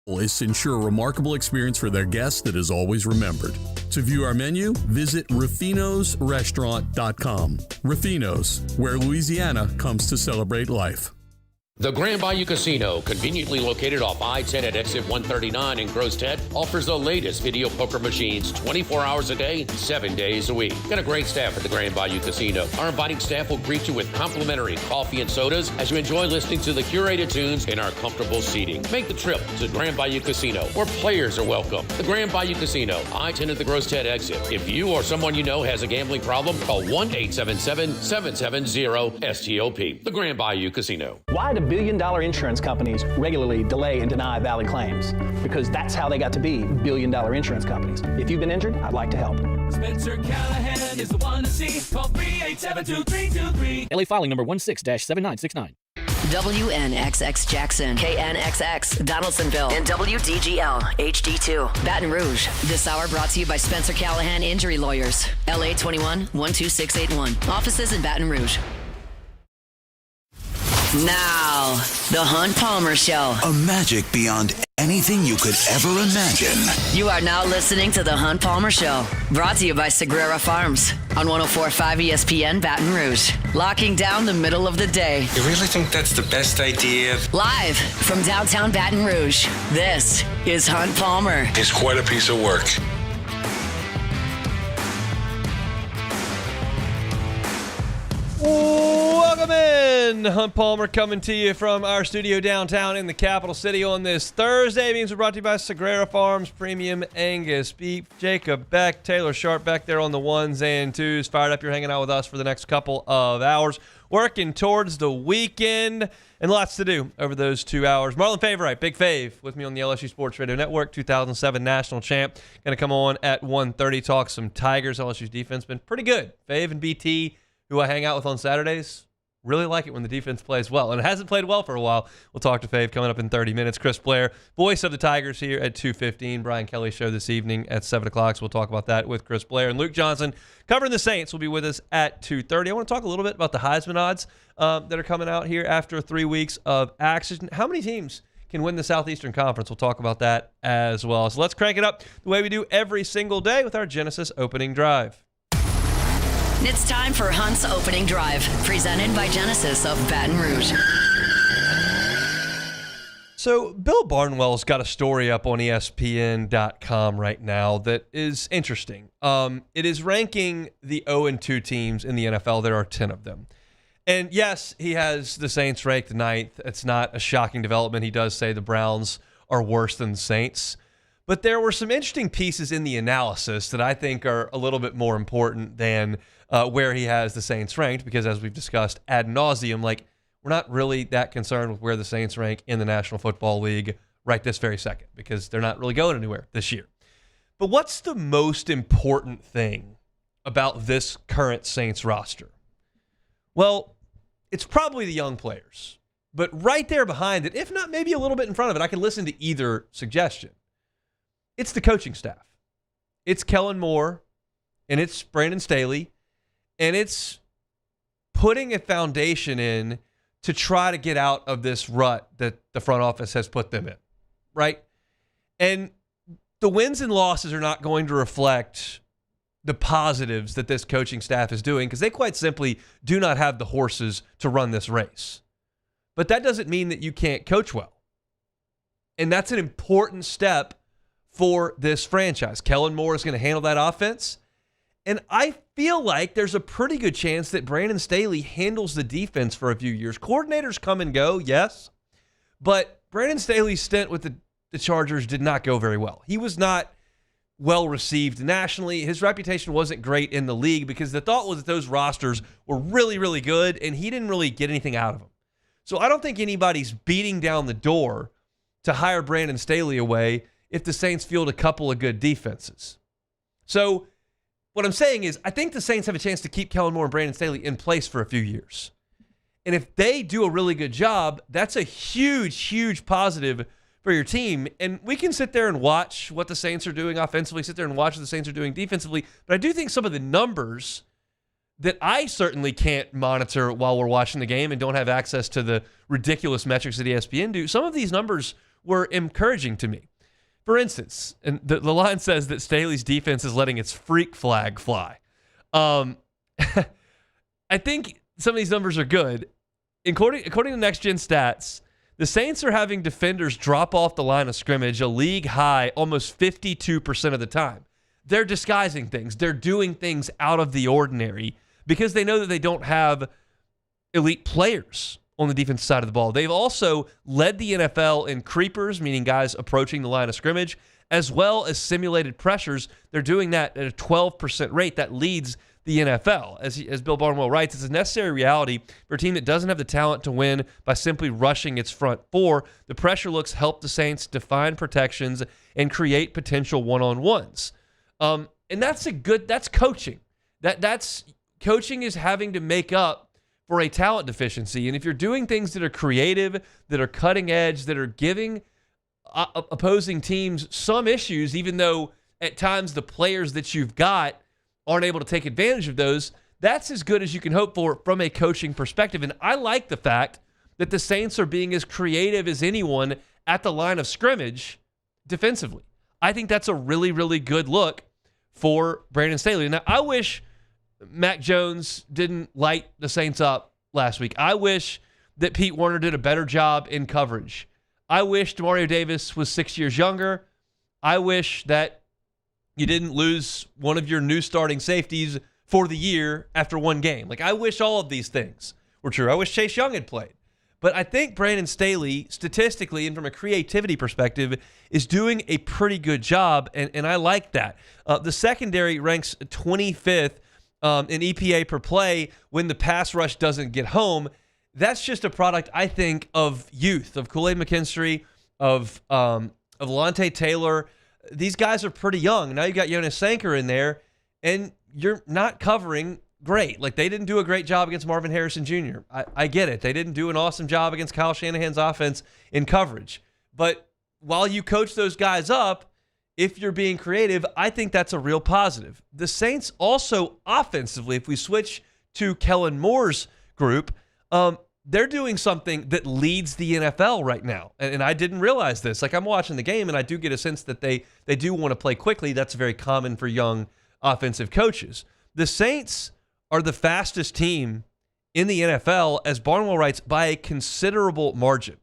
is to ensure a remarkable experience for their guests that is always remembered. To view our menu, visit Rufino'sRestaurant.com. Rufino's, where Louisiana comes to celebrate life. The Grand Bayou Casino, conveniently located off I-10 at exit 139 in Gross-Ted, offers the latest video poker machines 24 hours a day, 7 days a week. Got a great staff at the Grand Bayou Casino. Our inviting staff will greet you with complimentary coffee and sodas as you enjoy listening to the curated tunes in our comfortable seating. Make the trip to Grand Bayou Casino, where players are welcome. The Grand Bayou Casino, I-10 at the Gross-Ted exit. If you or someone you know has a gambling problem, call 1-877-770-STOP. The Grand Bayou Casino. Why do billion-dollar insurance companies regularly delay and deny valid claims? Because that's how they got to be billion-dollar insurance companies. If you've been injured, I'd like to help. Spencer Callahan is the one to see. Call 387-2323. LA filing number 16-7969. WNXX Jackson, KNXX Donaldsonville, and WDGL HD2 Baton Rouge. This hour brought to you by Spencer Callahan Injury Lawyers. LA 21-12681. Offices in Baton Rouge. Now, the Hunt Palmer Show. A magic beyond anything you could ever imagine. You are now listening to the Hunt Palmer Show. Brought to you by Sagrera Farms on 104.5 ESPN Baton Rouge. Locking down the middle of the day. You really think that's the best idea? Live from downtown Baton Rouge, this is Hunt Palmer. It's quite a piece of work. Welcome in. Hunt Palmer coming to you from our studio downtown in the capital city on this Thursday. Means we're brought to you by Sagrera Farms, Premium Angus Beef. Jacob Beck, Taylor Sharp back there on the ones and twos. Fired up. You're hanging out with us for the next couple of hours. Working towards the weekend and lots to do over those 2 hours. Marlon Favorite, Big Fave, with me on the LSU Sports Radio Network, 2007 national champ. Going to come on at 1:30, talk some Tigers. LSU's defense been pretty good. Fave and BT, who I hang out with on Saturdays, really like it when the defense plays well. And it hasn't played well for a while. We'll talk to Fave coming up in 30 minutes. Chris Blair, voice of the Tigers, here at 2:15. Brian Kelly's show this evening at 7 o'clock. So we'll talk about that with Chris Blair. And Luke Johnson, covering the Saints, will be with us at 2:30. I want to talk a little bit about the Heisman odds that are coming out here after 3 weeks of action. How many teams can win the Southeastern Conference? We'll talk about that as well. So let's crank it up the way we do every single day with our Genesis opening drive. It's time for Hunt's Opening Drive, presented by Genesis of Baton Rouge. So Bill Barnwell's got a story up on ESPN.com right now that is interesting. It is ranking the 0-2 teams in the NFL. There are 10 of them. And yes, he has the Saints ranked 9th. It's not a shocking development. He does say the Browns are worse than the Saints. But there were some interesting pieces in the analysis that I think are a little bit more important than where he has the Saints ranked, because as we've discussed ad nauseum, like, we're not really that concerned with where the Saints rank in the National Football League right this very second, because they're not really going anywhere this year. But what's the most important thing about this current Saints roster? Well, it's probably the young players. But right there behind it, if not maybe a little bit in front of it, I can listen to either suggestion. It's the coaching staff. It's Kellen Moore, and it's Brandon Staley, and it's putting a foundation in to try to get out of this rut that the front office has put them in, right? And the wins and losses are not going to reflect the positives that this coaching staff is doing, because they quite simply do not have the horses to run this race. But that doesn't mean that you can't coach well. And that's an important step for this franchise. Kellen Moore is going to handle that offense. And I feel like there's a pretty good chance that Brandon Staley handles the defense for a few years. Coordinators come and go, yes. But Brandon Staley's stint with the Chargers did not go very well. He was not well received nationally. His reputation wasn't great in the league because the thought was that those rosters were really, really good, and he didn't really get anything out of them. So I don't think anybody's beating down the door to hire Brandon Staley away if the Saints field a couple of good defenses. So what I'm saying is, I think the Saints have a chance to keep Kellen Moore and Brandon Staley in place for a few years. And if they do a really good job, that's a huge, huge positive for your team. And we can sit there and watch what the Saints are doing offensively, sit there and watch what the Saints are doing defensively. But I do think some of the numbers that I certainly can't monitor while we're watching the game and don't have access to the ridiculous metrics that ESPN do, some of these numbers were encouraging to me. For instance, and the line says that Staley's defense is letting its freak flag fly. I think some of these numbers are good. According to Next Gen Stats, the Saints are having defenders drop off the line of scrimmage a league high almost 52% of the time. They're disguising things. They're doing things out of the ordinary because they know that they don't have elite players on the defensive side of the ball. They've also led the NFL in creepers, meaning guys approaching the line of scrimmage, as well as simulated pressures. They're doing that at a 12% rate. That leads the NFL. As Bill Barnwell writes, it's a necessary reality for a team that doesn't have the talent to win by simply rushing its front four. The pressure looks help the Saints define protections and create potential one-on-ones. And that's coaching. That's coaching is having to make up for a talent deficiency. And if you're doing things that are creative, that are cutting edge, that are giving opposing teams some issues, even though at times the players that you've got aren't able to take advantage of those, that's as good as you can hope for from a coaching perspective. And I like the fact that the Saints are being as creative as anyone at the line of scrimmage defensively. I think that's a really, really good look for Brandon Staley. Now, I wish Mac Jones didn't light the Saints up last week. I wish that Pete Werner did a better job in coverage. I wish DeMario Davis was 6 years younger. I wish that you didn't lose one of your new starting safeties for the year after one game. I wish all of these things were true. I wish Chase Young had played. But I think Brandon Staley, statistically and from a creativity perspective, is doing a pretty good job, and I like that. The secondary ranks 25th in EPA per play when the pass rush doesn't get home. That's just a product, I think, of youth, of Kool-Aid McKinstry, of Lante Taylor. These guys are pretty young. Now you got Jonas Sanker in there, and you're not covering great. They didn't do a great job against Marvin Harrison Jr. I get it. They didn't do an awesome job against Kyle Shanahan's offense in coverage. But while you coach those guys up, if you're being creative, I think that's a real positive. The Saints also offensively, if we switch to Kellen Moore's group, they're doing something that leads the NFL right now. And I didn't realize this. I'm watching the game, and I do get a sense that they do want to play quickly. That's very common for young offensive coaches. The Saints are the fastest team in the NFL, as Barnwell writes, by a considerable margin.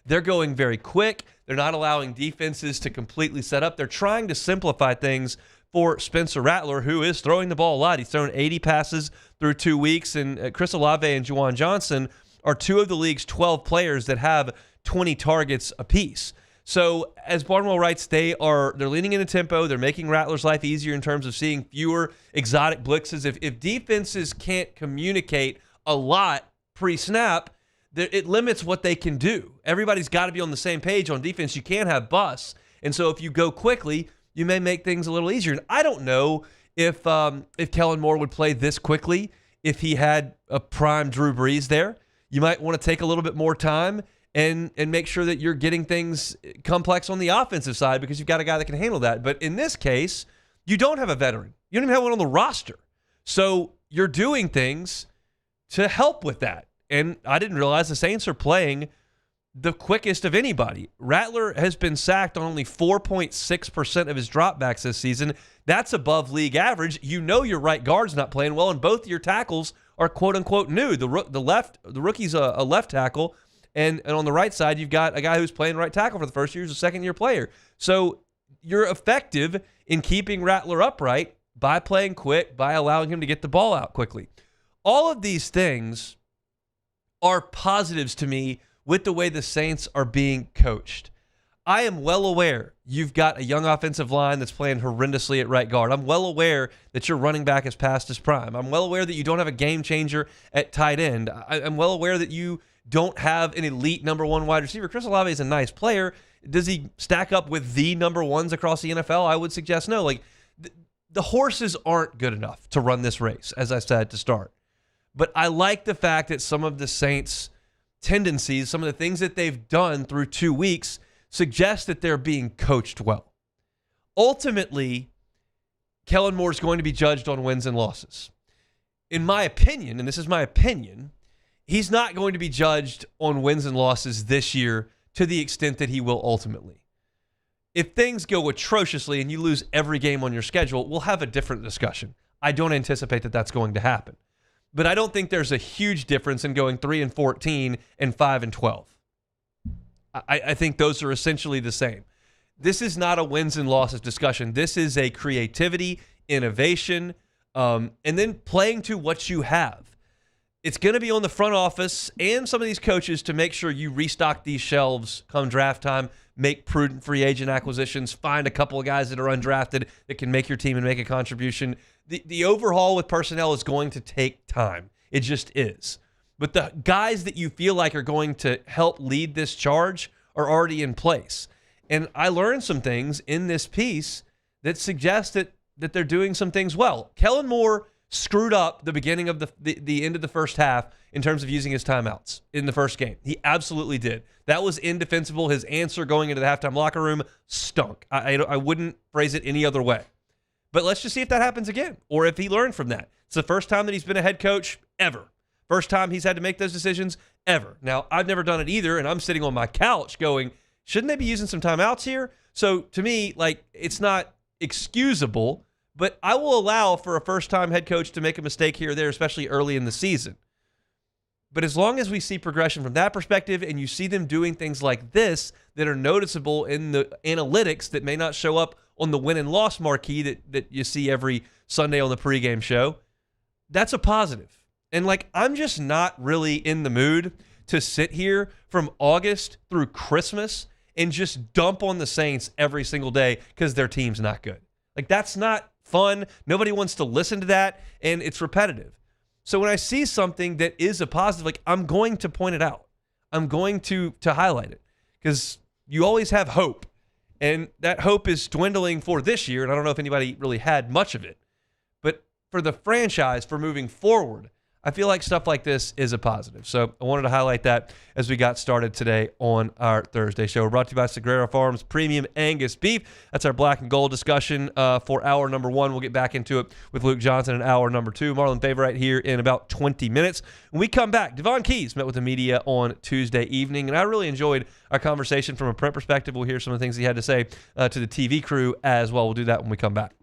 They're going very quick. They're not allowing defenses to completely set up. They're trying to simplify things for Spencer Rattler, who is throwing the ball a lot. He's thrown 80 passes through 2 weeks, and Chris Olave and Juwan Johnson are two of the league's 12 players that have 20 targets apiece. So as Barnwell writes, they're leaning into tempo. They're making Rattler's life easier in terms of seeing fewer exotic blitzes. If defenses can't communicate a lot pre-snap, it limits what they can do. Everybody's got to be on the same page on defense. You can't have busts. And so if you go quickly, you may make things a little easier. And I don't know if Kellen Moore would play this quickly if he had a prime Drew Brees there. You might want to take a little bit more time and make sure that you're getting things complex on the offensive side because you've got a guy that can handle that. But in this case, you don't have a veteran. You don't even have one on the roster. So you're doing things to help with that. And I didn't realize the Saints are playing the quickest of anybody. Rattler has been sacked on only 4.6% of his dropbacks this season. That's above league average. You know your right guard's not playing well, and both your tackles are quote-unquote new. The rookie's a left tackle, and on the right side, you've got a guy who's playing right tackle for the first year, who's a second-year player. So you're effective in keeping Rattler upright by playing quick, by allowing him to get the ball out quickly. All of these things are positives to me with the way the Saints are being coached. I am well aware you've got a young offensive line that's playing horrendously at right guard. I'm well aware that your running back is past his prime. I'm well aware that you don't have a game changer at tight end. I'm well aware that you don't have an elite number one wide receiver. Chris Olave is a nice player. Does he stack up with the number ones across the NFL? I would suggest no. The horses aren't good enough to run this race, as I said to start. But I like the fact that some of the Saints' tendencies, some of the things that they've done through 2 weeks, suggest that they're being coached well. Ultimately, Kellen Moore is going to be judged on wins and losses. In my opinion, and this is my opinion, he's not going to be judged on wins and losses this year to the extent that he will ultimately. If things go atrociously and you lose every game on your schedule, we'll have a different discussion. I don't anticipate that that's going to happen. But I don't think there's a huge difference in going 3-14 and 5-12. I think those are essentially the same. This is not a wins and losses discussion. This is a creativity, innovation, and then playing to what you have. It's going to be on the front office and some of these coaches to make sure you restock these shelves come draft time, make prudent free agent acquisitions, find a couple of guys that are undrafted that can make your team and make a contribution. The overhaul with personnel is going to take time. It just is. But the guys that you feel like are going to help lead this charge are already in place. And I learned some things in this piece that suggest that they're doing some things well. Kellen Moore screwed up the beginning of the end of the first half in terms of using his timeouts in the first game. He absolutely did. That was indefensible. His answer going into the halftime locker room stunk. I wouldn't phrase it any other way. But let's just see if that happens again, or if he learned from that. It's the first time that he's been a head coach ever. First time he's had to make those decisions ever. Now, I've never done it either, and I'm sitting on my couch going, shouldn't they be using some timeouts here? So to me, like, it's not excusable, but I will allow for a first-time head coach to make a mistake here or there, especially early in the season. But as long as we see progression from that perspective and you see them doing things like this that are noticeable in the analytics that may not show up on the win and loss marquee that you see every Sunday on the pregame show, that's a positive. And, like, I'm just not really in the mood to sit here from August through Christmas and just dump on the Saints every single day because their team's not good. Like, that's not fun. Nobody wants to listen to that, and it's repetitive. So when I see something that is a positive, like, I'm going to point it out. I'm going to highlight it because you always have hope, and that hope is dwindling for this year, and I don't know if anybody really had much of it. But for the franchise, for moving forward, I feel like stuff like this is a positive. So I wanted to highlight that as we got started today on our Thursday show. We're brought to you by Sagrera Farms Premium Angus Beef. That's our black and gold discussion for hour number one. We'll get back into it with Luke Johnson in hour number two. Marlon Favorite here in about 20 minutes. When we come back, Devon Keys met with the media on Tuesday evening, and I really enjoyed our conversation from a print perspective. We'll hear some of the things he had to say to the TV crew as well. We'll do that when we come back.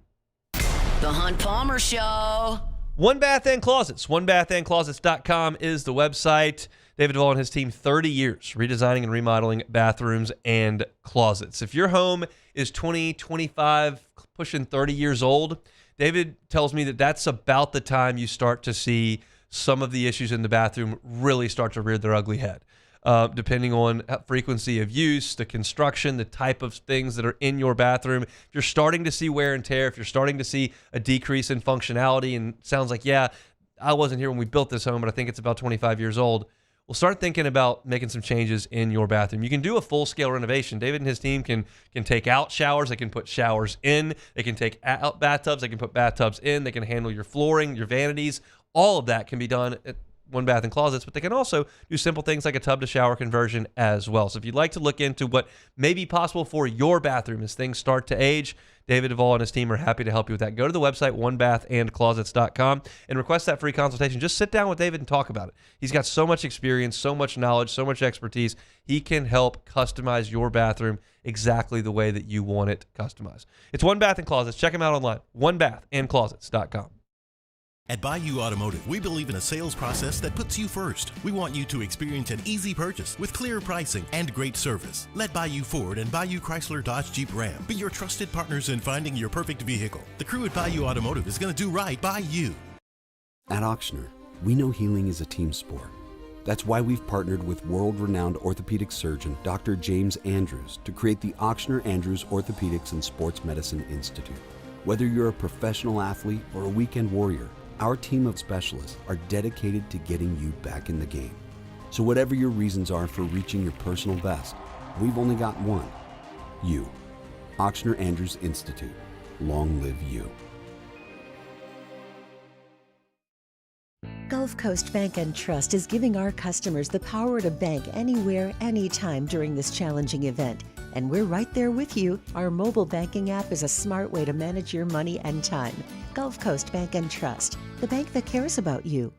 The Hunt Palmer Show. One Bath and Closets. OneBathAndClosets.com is the website. David Duvall and his team, 30 years redesigning and remodeling bathrooms and closets. If your home is 20, 25, pushing 30 years old, David tells me that that's about the time you start to see some of the issues in the bathroom really start to rear their ugly head. Depending on frequency of use, the construction, the type of things that are in your bathroom. If you're starting to see wear and tear, if you're starting to see a decrease in functionality, and sounds like, yeah, I wasn't here when we built this home, but I think it's about 25 years old, we'll start thinking about making some changes in your bathroom. You can do a full-scale renovation. David and his team can take out showers. They can put showers in. They can take out bathtubs. They can put bathtubs in. They can handle your flooring, your vanities. All of that can be done at One Bath and Closets, but they can also do simple things like a tub to shower conversion as well. So if you'd like to look into what may be possible for your bathroom as things start to age, David Duvall and his team are happy to help you with that. Go to the website, onebathandclosets.com, and request that free consultation. Just sit down with David and talk about it. He's got so much experience, so much knowledge, so much expertise. He can help customize your bathroom exactly the way that you want it customized. It's One Bath and Closets. Check him out online, onebathandclosets.com. At Bayou Automotive, we believe in a sales process that puts you first. We want you to experience an easy purchase with clear pricing and great service. Let Bayou Ford and Bayou Chrysler Dodge Jeep Ram be your trusted partners in finding your perfect vehicle. The crew at Bayou Automotive is going to do right by you. At Auctioner, we know healing is a team sport. That's why we've partnered with world-renowned orthopedic surgeon Dr. James Andrews to create the Auctioner Andrews Orthopedics and Sports Medicine Institute. Whether you're a professional athlete or a weekend warrior, our team of specialists are dedicated to getting you back in the game. So whatever your reasons are for reaching your personal best, we've only got one: you. Auctioner Andrews Institute. Long live you. Gulf Coast Bank and Trust is giving our customers the power to bank anywhere, anytime during this challenging event. And we're right there with you. Our mobile banking app is a smart way to manage your money and time. Gulf Coast Bank and Trust, the bank that cares about you.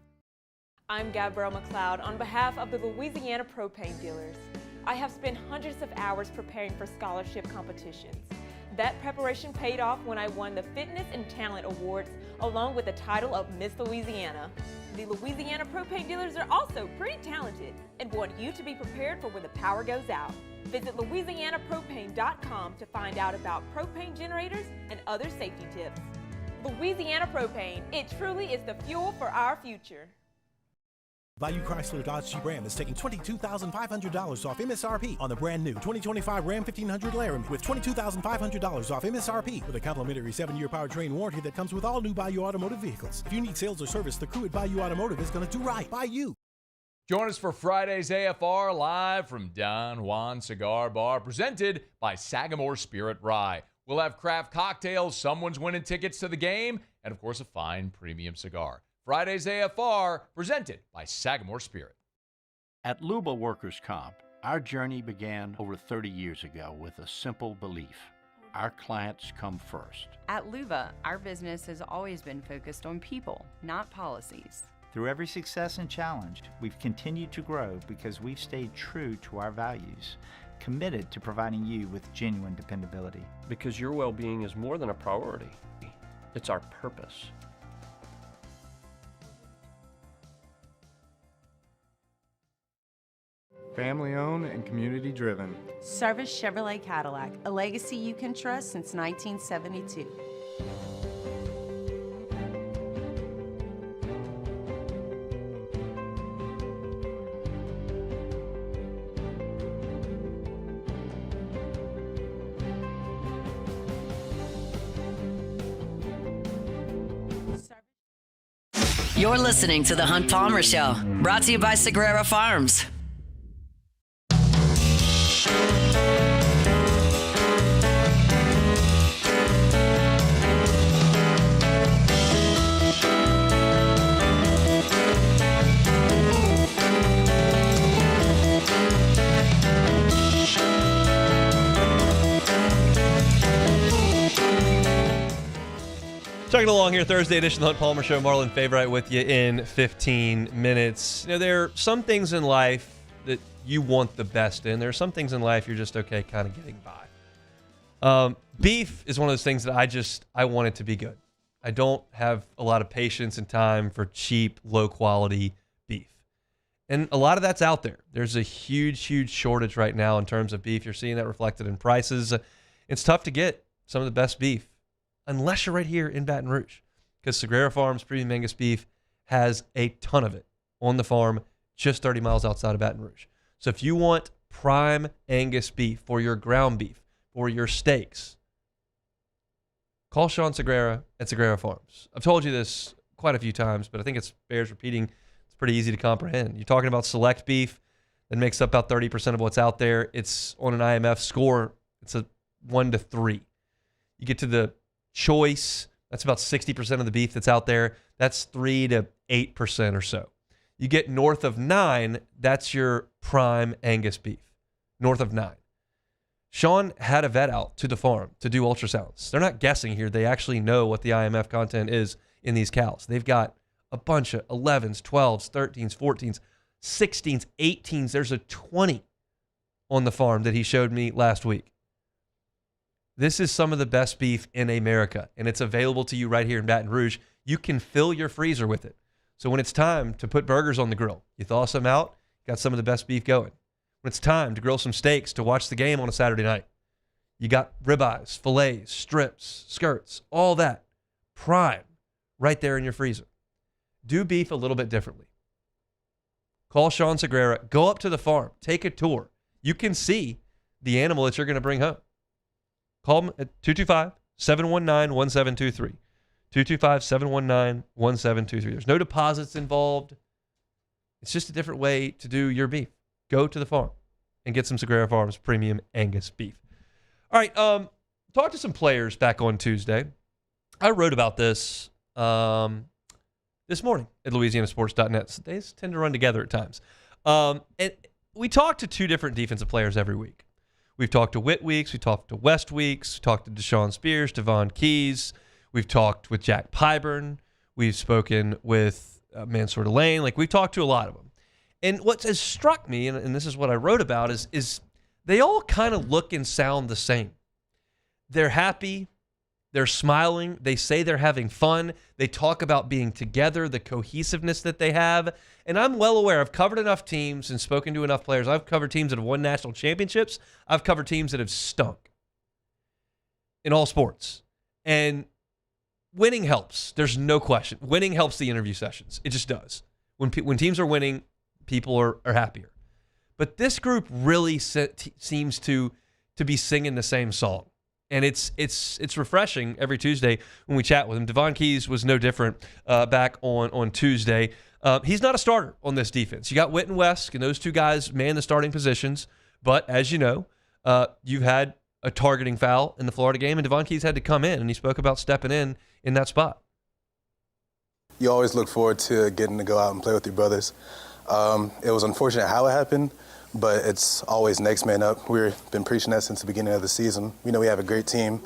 I'm Gabrielle McLeod on behalf of the Louisiana Propane Dealers. I have spent hundreds of hours preparing for scholarship competitions. That preparation paid off when I won the Fitness and Talent Awards along with the title of Miss Louisiana. The Louisiana propane dealers are also pretty talented and want you to be prepared for when the power goes out. Visit LouisianaPropane.com to find out about propane generators and other safety tips. Louisiana Propane, it truly is the fuel for our future. Bayou Chrysler Dodge Jeep Ram is taking $22,500 off MSRP on the brand new 2025 Ram 1500 Laramie with $22,500 off MSRP with a complimentary 7-year powertrain warranty that comes with all new Bayou Automotive vehicles. If you need sales or service, the crew at Bayou Automotive is going to do right by you. Join us for Friday's AFR live from Don Juan Cigar Bar, presented by Sagamore Spirit Rye. We'll have craft cocktails, someone's winning tickets to the game, and of course a fine premium cigar. Friday's AFR, presented by Sagamore Spirit. At Luba Workers' Comp, our journey began over 30 years ago with a simple belief. Our clients come first. At Luba, our business has always been focused on people, not policies. Through every success and challenge, we've continued to grow because we've stayed true to our values, committed to providing you with genuine dependability. Because your well-being is more than a priority. It's our purpose. Family owned and community driven. Service Chevrolet Cadillac, a legacy you can trust since 1972. You're listening to The Hunt Palmer Show, brought to you by Sagrera Farms. Chugging along here, Thursday edition of the Hunt Palmer Show. Marlon Favorite with you in 15 minutes. You know, there are some things in life that you want the best in. There are some things in life you're just okay kind of getting by. Beef is one of those things that I want it to be good. I don't have a lot of patience and time for cheap, low-quality beef. And a lot of that's out there. There's a huge, huge shortage right now in terms of beef. You're seeing that reflected in prices. It's tough to get some of the best beef, unless you're right here in Baton Rouge, because Sagrera Farms Premium Angus Beef has a ton of it on the farm just 30 miles outside of Baton Rouge. So if you want prime Angus beef for your ground beef, for your steaks, call Sean Sagrera at Sagrera Farms. I've told you this quite a few times, but I think it bears repeating. It's pretty easy to comprehend. You're talking about select beef that makes up about 30% of what's out there. It's on an IMF score. It's a 1 to 3. You get to the choice, that's about 60% of the beef that's out there. That's 3 to 8% or so. You get north of 9, that's your prime Angus beef. North of 9. Sean had a vet out to the farm to do ultrasounds. They're not guessing here. They actually know what the IMF content is in these cows. They've got a bunch of 11s, 12s, 13s, 14s, 16s, 18s. There's a 20 on the farm that he showed me last week. This is some of the best beef in America, and it's available to you right here in Baton Rouge. You can fill your freezer with it. So when it's time to put burgers on the grill, you thaw some out, got some of the best beef going. When it's time to grill some steaks to watch the game on a Saturday night, you got ribeyes, fillets, strips, skirts, all that prime right there in your freezer. Do beef a little bit differently. Call Sean Sagrera, go up to the farm, take a tour. You can see the animal that you're going to bring home. Call them at 225-719-1723. 225-719-1723. There's no deposits involved. It's just a different way to do your beef. Go to the farm and get some Sagrera Farms Premium Angus beef. All right, talk to some players back on Tuesday. I wrote about this this morning at LouisianaSports.net. They tend to run together at times. And we talked to two different defensive players every week. We've talked to Witt Weeks, we talked to West Weeks, we talked to Deshaun Spears, Devon Keys, we've talked with Jack Pyburn, we've spoken with Mansour Delane. Like, we've talked to a lot of them. And what has struck me, and this is what I wrote about, is they all kind of look and sound the same. They're happy. They're smiling. They say they're having fun. They talk about being together, the cohesiveness that they have. And I'm well aware. I've covered enough teams and spoken to enough players. I've covered teams that have won national championships. I've covered teams that have stunk in all sports. And winning helps. There's no question. Winning helps the interview sessions. It just does. When teams are winning, people are happier. But this group really seems to be singing the same song. And it's refreshing every Tuesday when we chat with him. Devon Keys was no different back on Tuesday. He's not a starter on this defense. You got Witt and West, and those two guys man the starting positions. But as you know, you've had a targeting foul in the Florida game, and Devon Keys had to come in, and he spoke about stepping in that spot. You always look forward to getting to go out and play with your brothers. It was unfortunate how it happened, but it's always next man up. We've been preaching that since the beginning of the season. We know we have a great team.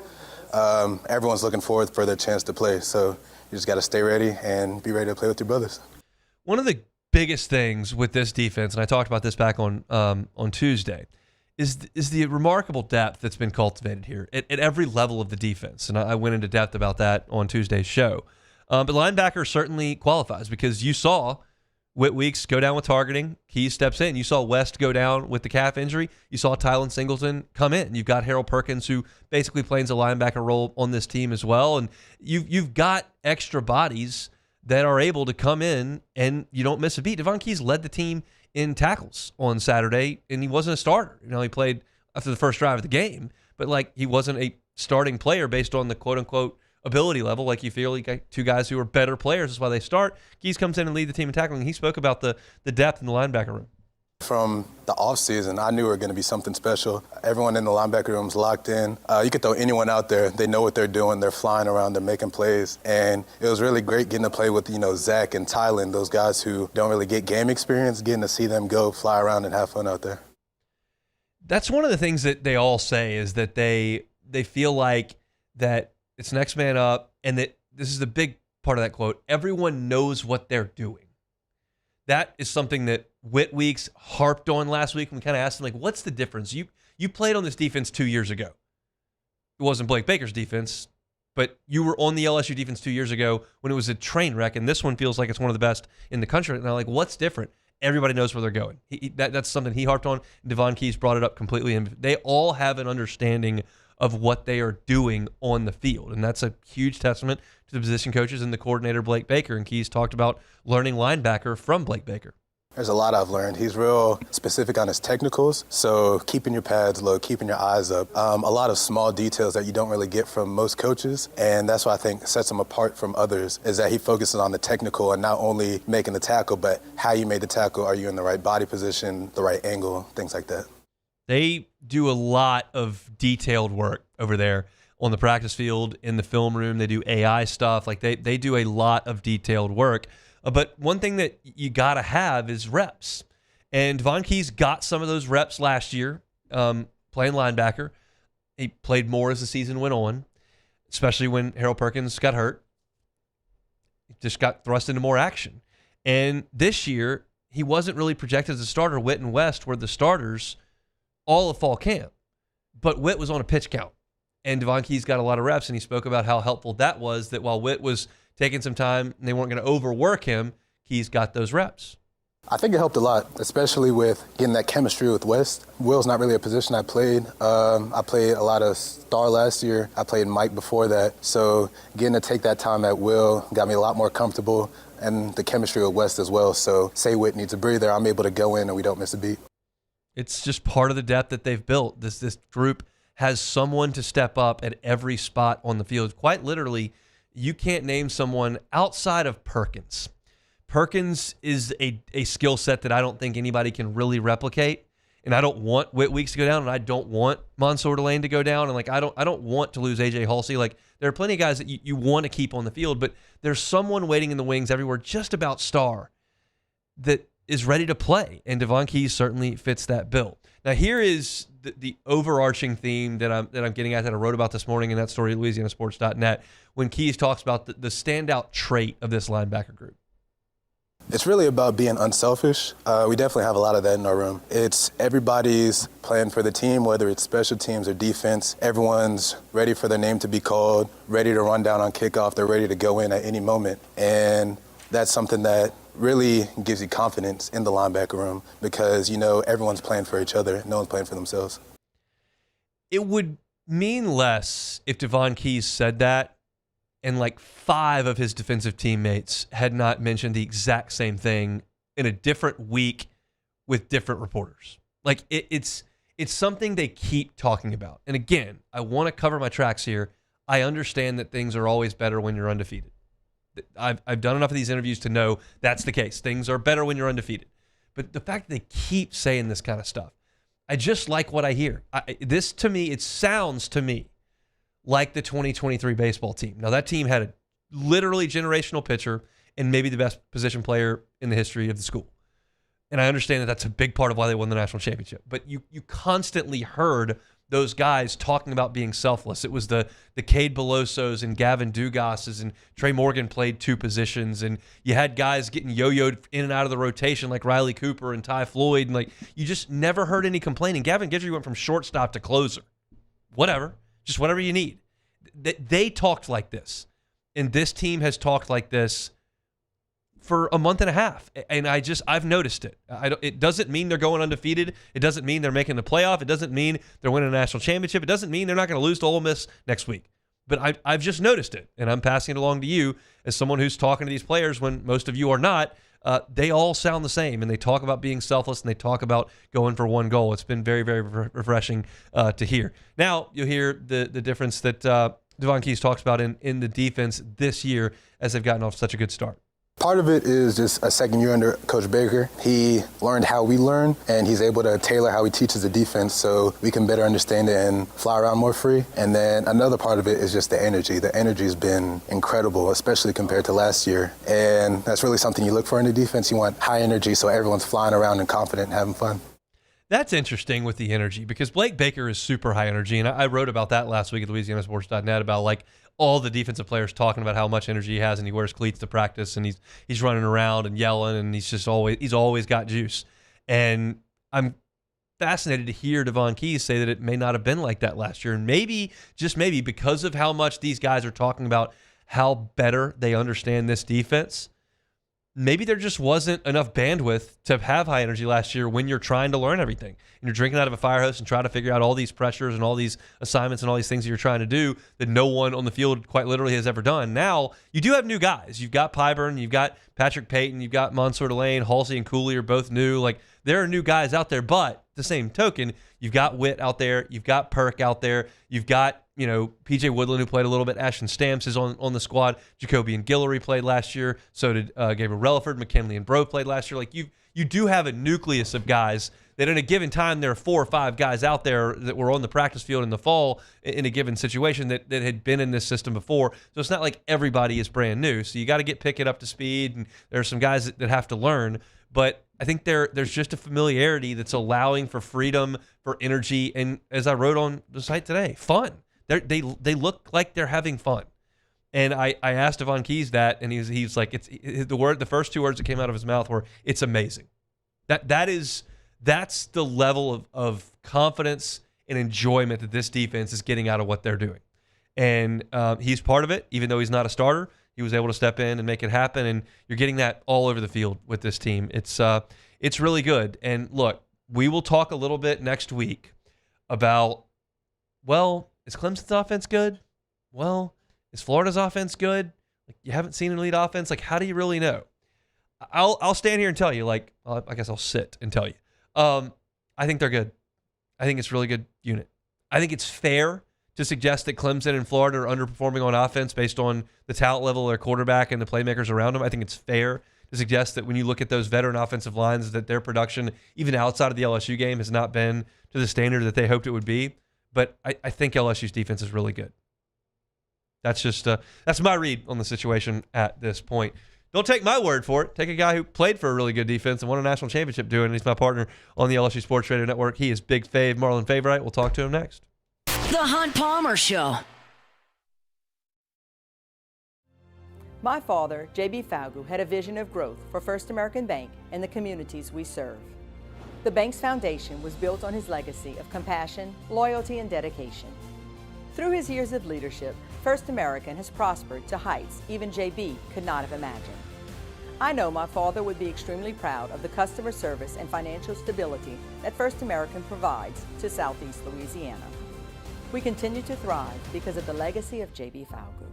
Everyone's looking forward for their chance to play, so you just got to stay ready and be ready to play with your brothers. One of the biggest things with this defense, and I talked about this back on Tuesday, is the remarkable depth that's been cultivated here at every level of the defense. And I went into depth about that on Tuesday's show. But linebacker certainly qualifies because you saw Whit Weeks go down with targeting. Keys steps in. You saw West go down with the calf injury. You saw Tylen Singleton come in. You've got Harold Perkins, who basically plays a linebacker role on this team as well. And you've got extra bodies that are able to come in and you don't miss a beat. Devon Keys led the team in tackles on Saturday, and he wasn't a starter. He played after the first drive of the game, but he wasn't a starting player based on the quote-unquote ability level. You feel you got two guys who are better players. That's why they start. Keys comes in and lead the team in tackling. He spoke about the depth in the linebacker room. From the offseason, I knew we were going to be something special. Everyone in the linebacker room is locked in. You could throw anyone out there. They know what they're doing. They're flying around. They're making plays. And it was really great getting to play with, Zach and Tylen, those guys who don't really get game experience, getting to see them go fly around and have fun out there. That's one of the things that they all say is that they feel like that it's next man up, and that this is the big part of that quote. Everyone knows what they're doing. That is something that Whit Weeks harped on last week. And we kind of asked him, what's the difference? You played on this defense 2 years ago. It wasn't Blake Baker's defense, but you were on the LSU defense 2 years ago when it was a train wreck, and this one feels like it's one of the best in the country. And I'm what's different? Everybody knows where they're going. That's something he harped on. Devon Keys brought it up completely, and they all have an understanding of what they are doing on the field. And that's a huge testament to the position coaches and the coordinator, Blake Baker. And Keys talked about learning linebacker from Blake Baker. There's a lot I've learned. He's real specific on his technicals, so keeping your pads low, keeping your eyes up. A lot of small details that you don't really get from most coaches, and that's what I think sets him apart from others, is that he focuses on the technical and not only making the tackle, but how you made the tackle. Are you in the right body position, the right angle, things like that. They do a lot of detailed work over there on the practice field, in the film room. They do AI stuff. They do a lot of detailed work. But one thing that you got to have is reps. And Devon Keys got some of those reps last year playing linebacker. He played more as the season went on, especially when Harold Perkins got hurt. He just got thrust into more action. And this year, he wasn't really projected as a starter. Witt and West were the starters all of fall camp. But Witt was on a pitch count. And Devon Keys got a lot of reps, and he spoke about how helpful that was, that while Witt was taking some time and they weren't going to overwork him, Keys got those reps. I think it helped a lot, especially with getting that chemistry with West. Will's not really a position I played. I played a lot of star last year. I played Mike before that. So getting to take that time at Will got me a lot more comfortable, and the chemistry with West as well. So say Witt needs a breather, I'm able to go in and we don't miss a beat. It's just part of the depth that they've built. This group has someone to step up at every spot on the field. Quite literally, you can't name someone outside of Perkins. Perkins is a skill set that I don't think anybody can really replicate. And I don't want Whit Weeks to go down, and I don't want Mansour Delane to go down, and I don't want to lose AJ Halsey. There are plenty of guys that you want to keep on the field, but there's someone waiting in the wings everywhere, just about star, that is ready to play, and Devon Keys certainly fits that bill. Now, here is the overarching theme that I'm getting at, that I wrote about this morning in that story at LouisianaSports.net, when Keys talks about the standout trait of this linebacker group. It's really about being unselfish. We definitely have a lot of that in our room. It's everybody's playing for the team, whether it's special teams or defense. Everyone's ready for their name to be called, ready to run down on kickoff. They're ready to go in at any moment. And that's something that really gives you confidence in the linebacker room because, you know, everyone's playing for each other. No one's playing for themselves. It would mean less if Devon Keys said that and like 5 of his defensive teammates had not mentioned the exact same thing in a different week with different reporters. Like it's something they keep talking about. And again, I want to cover my tracks here. I understand that things are always better when you're undefeated. I've done enough of these interviews to know that's the case. Things are better when you're undefeated. But the fact that they keep saying this kind of stuff, I just like what I hear. This, to me, it sounds to me like the 2023 baseball team. Now, that team had a literally generational pitcher and maybe the best position player in the history of the school. And I understand that that's a big part of why they won the national championship. But you constantly heard those guys talking about being selfless. It was the Cade Belosos and Gavin Dugas's, and Trey Morgan played 2 positions, and you had guys getting yo-yoed in and out of the rotation like Riley Cooper and Ty Floyd, and like you just never heard any complaining. Gavin Guidry went from shortstop to closer. Whatever. Just whatever you need. They talked like this, and this team has talked like this for a month and a half, and I've noticed it. It doesn't mean they're going undefeated. It doesn't mean they're making the playoff. It doesn't mean they're winning a national championship. It doesn't mean they're not going to lose to Ole Miss next week. But I've just noticed it, and I'm passing it along to you as someone who's talking to these players when most of you are not. They all sound the same, and they talk about being selfless, and they talk about going for one goal. It's been very, very refreshing to hear. Now you'll hear the difference that Devon Keys talks about in the defense this year as they've gotten off such a good start. Part of it is just a second year under Coach Baker. He learned how we learn, and he's able to tailor how he teaches the defense so we can better understand it and fly around more free. And then another part of it is just the energy. The energy has been incredible, especially compared to last year. And that's really something you look for in the defense. You want high energy so everyone's flying around and confident and having fun. That's interesting with the energy because Blake Baker is super high energy, and I wrote about that last week at LouisianaSports.net about like all the defensive players talking about how much energy he has, and he wears cleats to practice, and he's running around and yelling, and he's always got juice. And I'm fascinated to hear Devon Keys say that it may not have been like that last year, and maybe, just maybe, because of how much these guys are talking about how better they understand this defense, maybe there just wasn't enough bandwidth to have high energy last year when you're trying to learn everything. And you're drinking out of a fire hose and trying to figure out all these pressures and all these assignments and all these things that you're trying to do that no one on the field quite literally has ever done. Now, you do have new guys. You've got Pyburn, you've got Patrick Payton, you've got Mansour Delane, Halsey and Cooley are both new. Like, there are new guys out there, but the same token, you've got Witt out there, you've got Perk out there, you've got, you know, PJ Woodland, who played a little bit. Ashton Stamps is on the squad. Jacoby and Guillory played last year. So did Gabriel Relaford. McKinley and Bro played last year. Like, you do have a nucleus of guys that in a given time there are 4 or 5 guys out there that were on the practice field in the fall in a given situation that had been in this system before. So it's not like everybody is brand new. So you got to get Pickett up to speed, and there are some guys that have to learn. But I think there's just a familiarity that's allowing for freedom, for energy, and as I wrote on the site today, fun. They look like they're having fun. And I asked Devon Keys that, and he's like, the first 2 words that came out of his mouth were, "It's amazing." That's the level of confidence and enjoyment that this defense is getting out of what they're doing. And he's part of it, even though he's not a starter. He was able to step in and make it happen, and you're getting that all over the field with this team. It's really good. And look, we will talk a little bit next week about, well, is Clemson's offense good? Well, is Florida's offense good? Like, you haven't seen an elite offense. Like, how do you really know? I'll stand here and tell you. Like, I guess I'll sit and tell you. I think they're good. I think it's a really good unit. I think it's fair to suggest that Clemson and Florida are underperforming on offense based on the talent level of their quarterback and the playmakers around them. I think it's fair to suggest that when you look at those veteran offensive lines, that their production, even outside of the LSU game, has not been to the standard that they hoped it would be. But I think LSU's defense is really good. That's just that's my read on the situation at this point. Don't take my word for it. Take a guy who played for a really good defense and won a national championship doing it. He's my partner on the LSU Sports Radio Network. He is Big Fave, Marlon Favorite. We'll talk to him next. The Hunt Palmer Show. My father, J.B. Falgu, had a vision of growth for First American Bank and the communities we serve. The bank's foundation was built on his legacy of compassion, loyalty, and dedication. Through his years of leadership, First American has prospered to heights even J.B. could not have imagined. I know my father would be extremely proud of the customer service and financial stability that First American provides to Southeast Louisiana. We continue to thrive because of the legacy of J.B. Falgu.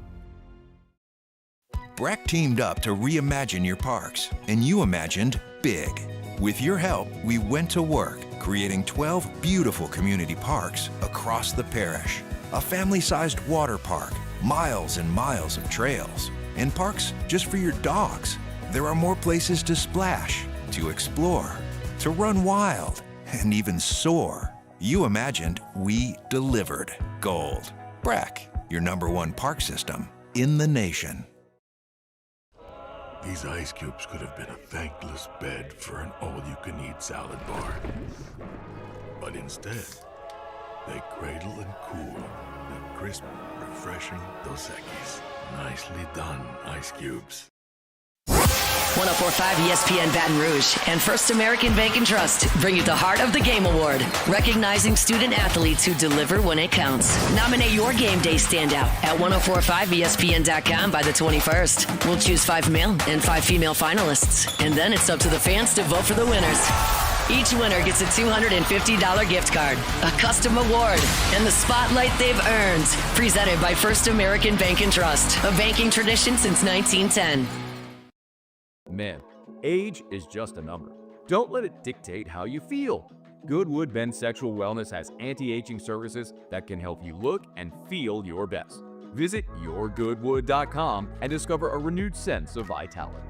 Breck teamed up to reimagine your parks, and you imagined big. With your help, we went to work, creating 12 beautiful community parks across the parish. A family-sized water park, miles and miles of trails, and parks just for your dogs. There are more places to splash, to explore, to run wild, and even soar. You imagined, we delivered. Gold. Breck, your #1 park system in the nation. These ice cubes could have been a thankless bed for an all-you-can-eat salad bar. But instead, they cradle and cool the crisp, refreshing Dos Equis. Nicely done, ice cubes. 104.5 ESPN Baton Rouge and First American Bank and Trust bring you the Heart of the Game Award, recognizing student athletes who deliver when it counts. Nominate your game day standout at 1045ESPN.com by the 21st. We'll choose 5 male and 5 female finalists, and then it's up to the fans to vote for the winners. Each winner gets a $250 gift card, a custom award, and the spotlight they've earned. Presented by First American Bank and Trust, a banking tradition since 1910. Men, age is just a number. Don't let it dictate how you feel. Goodwood Men's Sexual Wellness has anti-aging services that can help you look and feel your best. Visit yourgoodwood.com and discover a renewed sense of vitality.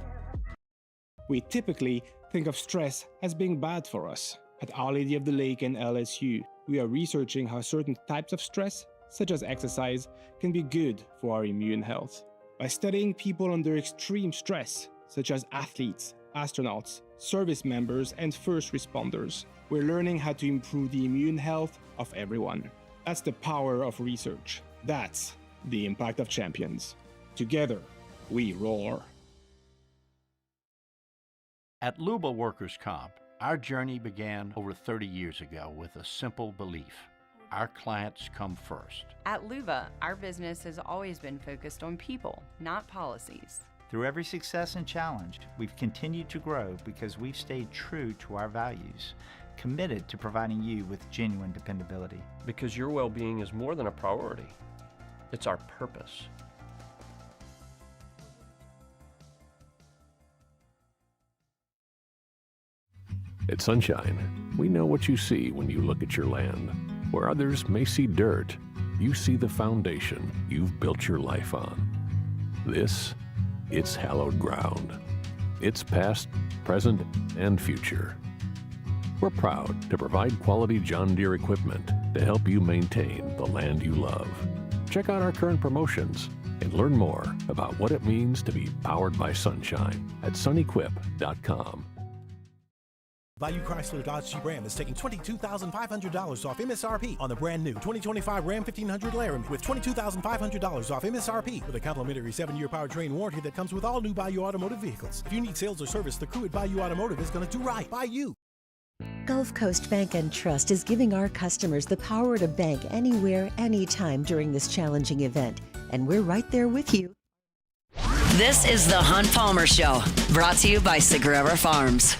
We typically think of stress as being bad for us. At Our Lady of the Lake and LSU, we are researching how certain types of stress, such as exercise, can be good for our immune health. By studying people under extreme stress, such as athletes, astronauts, service members, and first responders, we're learning how to improve the immune health of everyone. That's the power of research. That's the impact of champions. Together, we roar. At Luba Workers' Comp, our journey began over 30 years ago with a simple belief. Our clients come first. At Luba, our business has always been focused on people, not policies. Through every success and challenge, we've continued to grow because we've stayed true to our values, committed to providing you with genuine dependability. Because your well-being is more than a priority. It's our purpose. At Sunshine, we know what you see when you look at your land. Where others may see dirt, you see the foundation you've built your life on. It's hallowed ground. It's past, present, and future. We're proud to provide quality John Deere equipment to help you maintain the land you love. Check out our current promotions and learn more about what it means to be powered by sunshine at sunequip.com. Value Chrysler Dodge Jeep Ram is taking $22,500 off MSRP on the brand new 2025 Ram 1500 Laramie with $22,500 off MSRP with a complimentary 7-year powertrain warranty that comes with all new Bayou Automotive vehicles. If you need sales or service, the crew at Bayou Automotive is going to do right by you. Gulf Coast Bank and Trust is giving our customers the power to bank anywhere, anytime during this challenging event. And we're right there with you. This is the Hunt Palmer Show, brought to you by Sagrera Farms.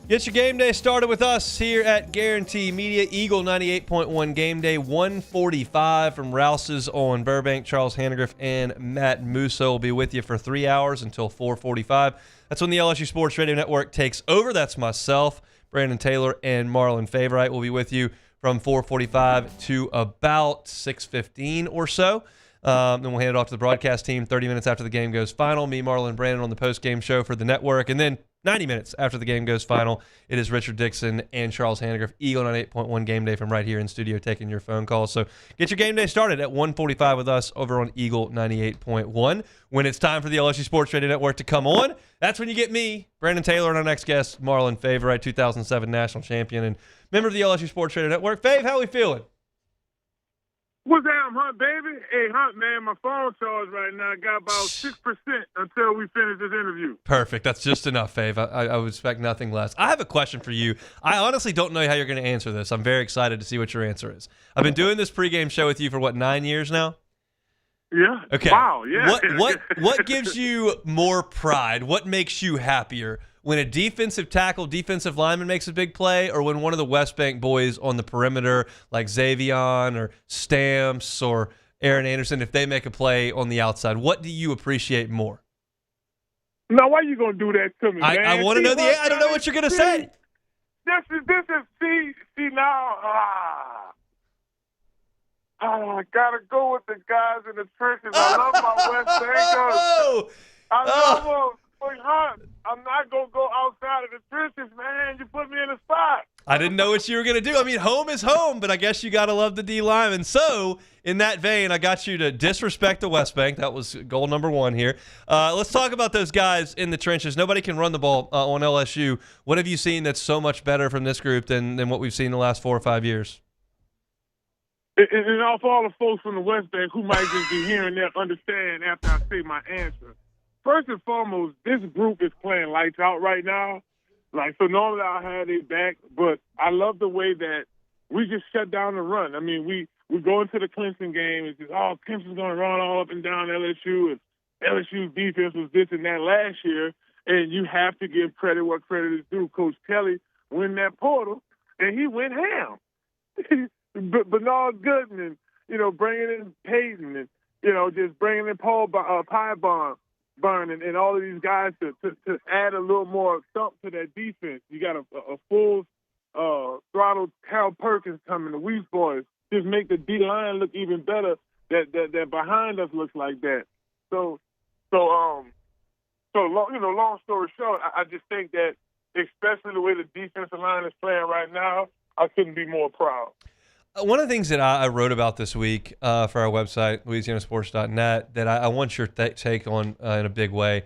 Get your game day started with us here at Guarantee Media. Eagle 98.1 Game Day 145 from Rouse's on Burbank. Charles Hannegriff and Matt Musso will be with you for 3 hours until 4:45. That's when the LSU Sports Radio Network takes over. That's myself, Brandon Taylor, and Marlon Favorite will be with you from 4:45 to about 6:15 or so. Then we'll hand it off to the broadcast team 30 minutes after the game goes final. Me, Marlon, and Brandon on the post-game show for the network. And then 90 minutes after the game goes final. It is Richard Dixon and Charles Hanniger of Eagle 98.1 Game Day from right here in studio taking your phone calls. So get your game day started at 1:45 with us over on Eagle 98.1. When it's time for the LSU Sports Radio Network to come on, that's when you get me, Brandon Taylor, and our next guest, Marlon Favorite, 2007 national champion and member of the LSU Sports Radio Network. Fave, how we feeling? What's up, Hunt, baby? Hey, Hunt, man, my phone charge right now. I got about 6% until we finish this interview. Perfect. That's just enough, Fave. I would expect nothing less. I have a question for you. I honestly don't know how you're going to answer this. I'm very excited to see what your answer is. I've been doing this pregame show with you for, 9 years now? Yeah. Okay. Wow, yeah. What gives you more pride? What makes you happier? When a defensive tackle, defensive lineman makes a big play, or when one of the West Bank boys on the perimeter, like Xavion or Stamps or Aaron Anderson, if they make a play on the outside? What do you appreciate more? Now, why you going to do that to me, man? I want to know I don't know what you're going to say. See now, I got to go with the guys in the trenches. I love my West Bankers. I love them. But, Hunt, I'm not going to go outside of the trenches, man. You put me in a spot. I didn't know what you were going to do. I mean, home is home, but I guess you got to love the D lineman. So, in that vein, I got you to disrespect the West Bank. That was goal number 1 here. Let's talk about those guys in the trenches. Nobody can run the ball on LSU. What have you seen that's so much better from this group than what we've seen in the last 4 or 5 years? And all for all the folks from the West Bank who might just be hearing that understand after I say my answer. First and foremost, this group is playing lights out right now. So normally I'll have their back, but I love the way that we just shut down the run. I mean, we go into the Clemson game. It's just, Clemson's going to run all up and down LSU, and LSU's defense was this and that last year, and you have to give credit where credit is due. Coach Kelly went in that portal, and he went ham. Bernard Gooden and, bringing in Peyton and, just bringing in Paul Pyburn and all of these guys to add a little more thump to that defense. You got a full throttle Cal Perkins coming, the Weiss boys. Just make the D-line look even better that behind us looks like that. So long story short, I just think that especially the way the defensive line is playing right now, I couldn't be more proud. One of the things that I wrote about this week for our website, LouisianaSports.net, that I want your take on in a big way.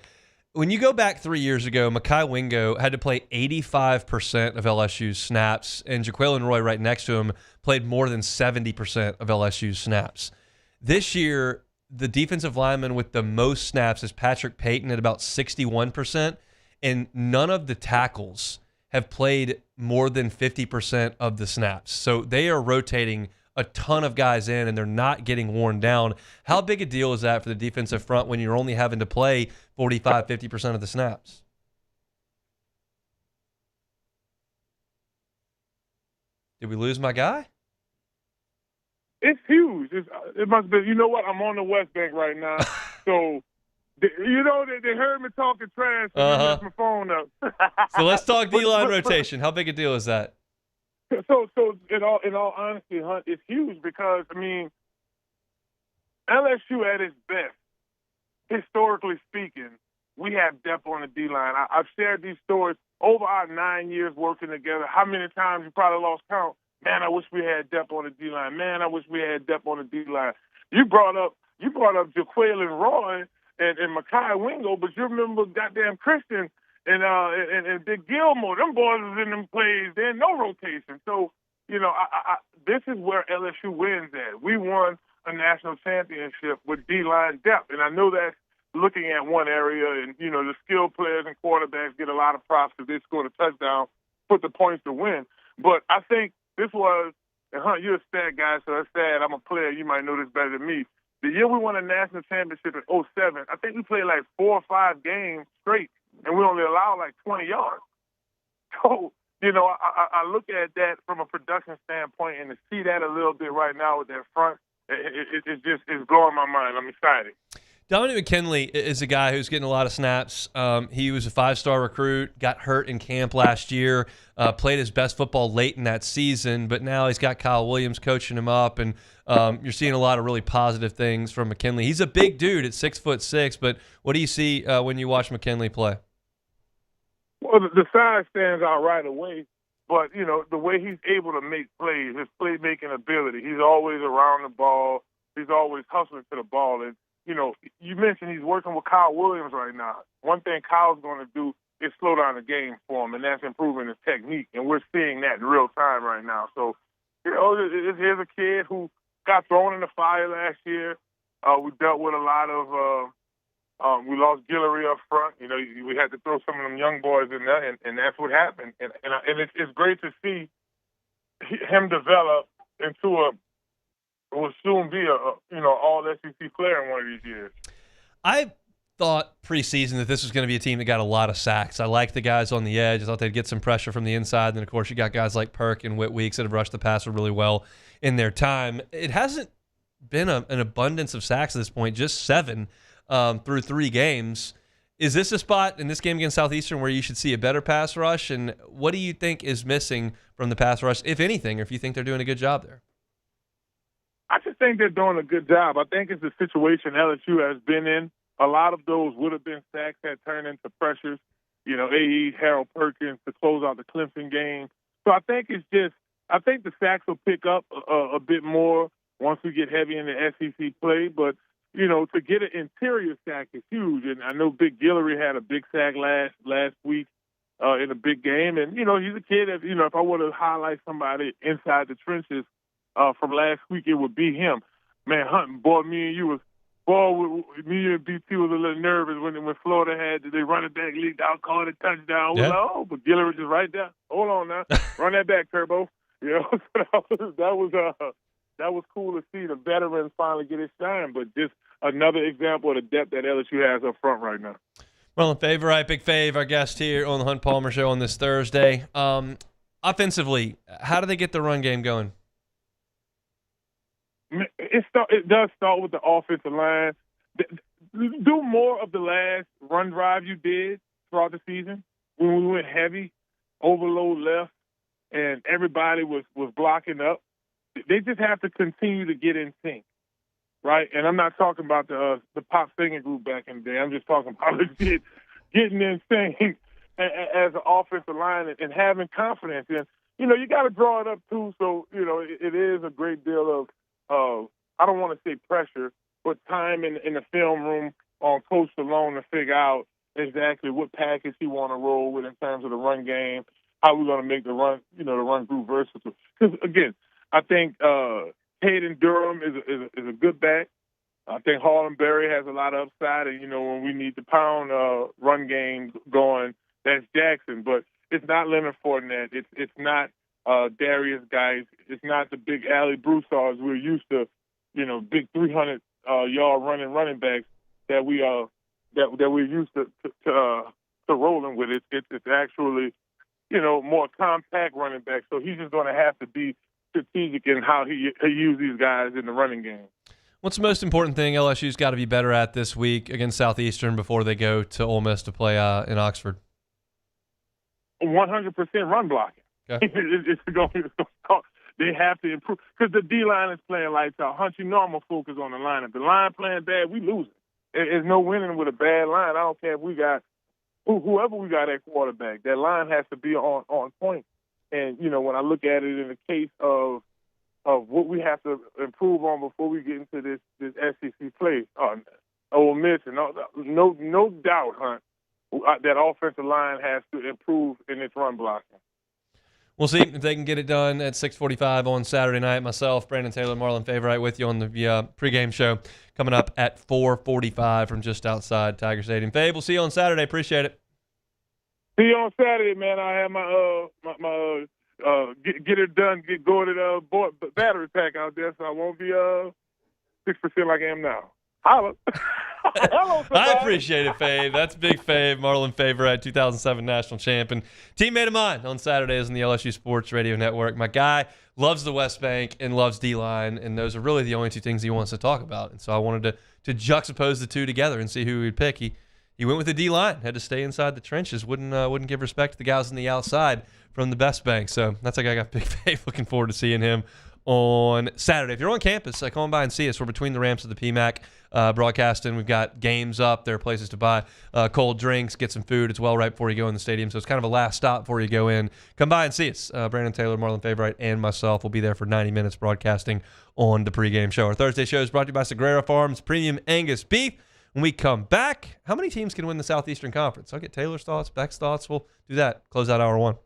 When you go back 3 years ago, Mekhi Wingo had to play 85% of LSU's snaps, and Jaquelin Roy right next to him played more than 70% of LSU's snaps. This year, the defensive lineman with the most snaps is Patrick Payton at about 61%, and none of the tackles have played more than 50% of the snaps. So they are rotating a ton of guys in, and they're not getting worn down. How big a deal is that for the defensive front when you're only having to play 45, 50% of the snaps? Did we lose my guy? It's huge. It must be. You know what? I'm on the West Bank right now. So, they heard me talking trash and I messed my phone up. So let's talk D-line rotation. How big a deal is that? So in all honesty, Hunt, it's huge because, LSU at its best, historically speaking, we have depth on the D-line. I've shared these stories over our 9 years working together. How many times you probably lost count? Man, I wish we had depth on the D-line. Man, I wish we had depth on the D-line. You brought up Jaquelin Roy and Mekhi Wingo, but you remember goddamn Christian and Big Gilmore. Them boys was in them plays. There ain't no rotation. So, this is where LSU wins at. We won a national championship with D-line depth, and I know that's looking at one area, and, the skilled players and quarterbacks get a lot of props because they scored a touchdown, put the points to win. But I think this was, and Hunt, you're a stat guy, so that's sad. I'm a player. You might know this better than me. The year we won a national championship in 2007, I think we played like 4 or 5 games straight, and we only allowed like 20 yards. So, I look at that from a production standpoint, and to see that a little bit right now with that front, it's blowing my mind. I'm excited. Dominic McKinley is a guy who's getting a lot of snaps. He was a 5-star recruit, got hurt in camp last year, played his best football late in that season, but now he's got Kyle Williams coaching him up, and you're seeing a lot of really positive things from McKinley. He's a big dude at 6'6", but what do you see when you watch McKinley play? Well, the size stands out right away, but, you know, the way he's able to make plays, his playmaking ability, he's always around the ball. He's always hustling to the ball. And, you know, you mentioned he's working with Kyle Williams right now. One thing Kyle's going to do is slow down the game for him, and that's improving his technique. And we're seeing that in real time right now. So, you know, here's a kid who got thrown in the fire last year. We dealt with a lot of we lost Guillory up front. You know, we had to throw some of them young boys in there, and that's what happened. And it's great to see him develop into will soon be a all SEC player in one of these years. I thought preseason that this was going to be a team that got a lot of sacks. I liked the guys on the edge. I thought they'd get some pressure from the inside. And then, of course, you got guys like Perk and Whit Weeks that have rushed the passer really well in their time. It hasn't been an abundance of sacks at this point, just 7 through 3 games. Is this a spot in this game against Southeastern where you should see a better pass rush? And what do you think is missing from the pass rush, if anything, or if you think they're doing a good job there? I just think they're doing a good job. I think it's the situation LSU has been in. A lot of those would have been sacks that turned into pressures. You know, A.E., Harold Perkins to close out the Clemson game. So I think I think the sacks will pick up a bit more once we get heavy in the SEC play. But, you know, to get an interior sack is huge. And I know Big Guillory had a big sack last week in a big game. And, you know, he's a kid that, you know, if I were to highlight somebody inside the trenches from last week, it would be him. Man, Hunting, boy, me and you and BT was a little nervous when Florida had they running back leaked out, called a touchdown. Yeah. Oh, but Guillory just right there. Hold on now, run that back, Turbo. You know, that was cool to see the veterans finally get his shine. But just another example of the depth that LSU has up front right now. Marlon Favorite, Big Fave, our guest here on the Hunt Palmer Show on this Thursday. Offensively, how do they get the run game going? It does start with the offensive line. Do more of the last run drive you did throughout the season when we went heavy, overload left, and everybody was blocking up. They just have to continue to get in sync, right? And I'm not talking about the pop singing group back in the day. I'm just talking about getting in sync as an offensive line and having confidence. And, you know, you got to draw it up, too. So, you know, it is a great deal of I don't want to say pressure, but time in the film room on Coach Stallone to figure out exactly what package he want to roll with in terms of the run game, how we're going to make the run group versatile. Because, again, I think Hayden Durham is a good back. I think Harlan Berry has a lot of upside, and, you know, when we need the pound run game going, that's Jackson. But it's not Leonard Fournette. It's not Darius Geis. It's not the big Allie Broussards we're used to, you know, big 300-yard running backs that we're used to rolling with. It's actually, you know, more compact running backs. So he's just going to have to be strategic in how he uses these guys in the running game. What's the most important thing LSU's got to be better at this week against Southeastern before they go to Ole Miss to play in Oxford? 100% run blocking. Okay. They have to improve because the D-line is playing lights out. Hunt, you know I'm going to focus on the line. If the line playing bad, we losing. There's no winning with a bad line. I don't care if we got whoever we got at quarterback. That line has to be on point. And, you know, when I look at it in the case of what we have to improve on before we get into this SEC play, Ole Miss, and no doubt, Hunt, that offensive line has to improve in its run blocking. We'll see if they can get it done at 6:45 on Saturday night. Myself, Brandon Taylor, Marlon Favorite with you on the pregame show coming up at 4:45 from just outside Tiger Stadium. Fabe, we'll see you on Saturday. Appreciate it. See you on Saturday, man. I have my get it done, get going at battery pack out there, so I won't be 6% like I am now. Holla. Hello, I appreciate it, Fave. That's Big Fave, Marlon Favorite, 2007 national champion. Teammate of mine on Saturdays on the LSU Sports Radio Network. My guy loves the West Bank and loves D-line, and those are really the only two things he wants to talk about. And so I wanted to juxtapose the two together and see who he'd pick. He went with the D-line, had to stay inside the trenches, wouldn't give respect to the guys on the outside from the West Bank. So that's like I got Big Fave. Looking forward to seeing him on Saturday. If you're on campus, come on by and see us. We're between the ramps of the PMAC broadcasting. We've got games up. There are places to buy cold drinks, get some food as well right before you go in the stadium. So it's kind of a last stop before you go in. Come by and see us. Brandon Taylor, Marlon Favorite, and myself will be there for 90 minutes broadcasting on the pregame show. Our Thursday show is brought to you by Sagrera Farms Premium Angus Beef. When we come back, how many teams can win the Southeastern Conference? I'll get Taylor's thoughts, Beck's thoughts. We'll do that. Close out hour one.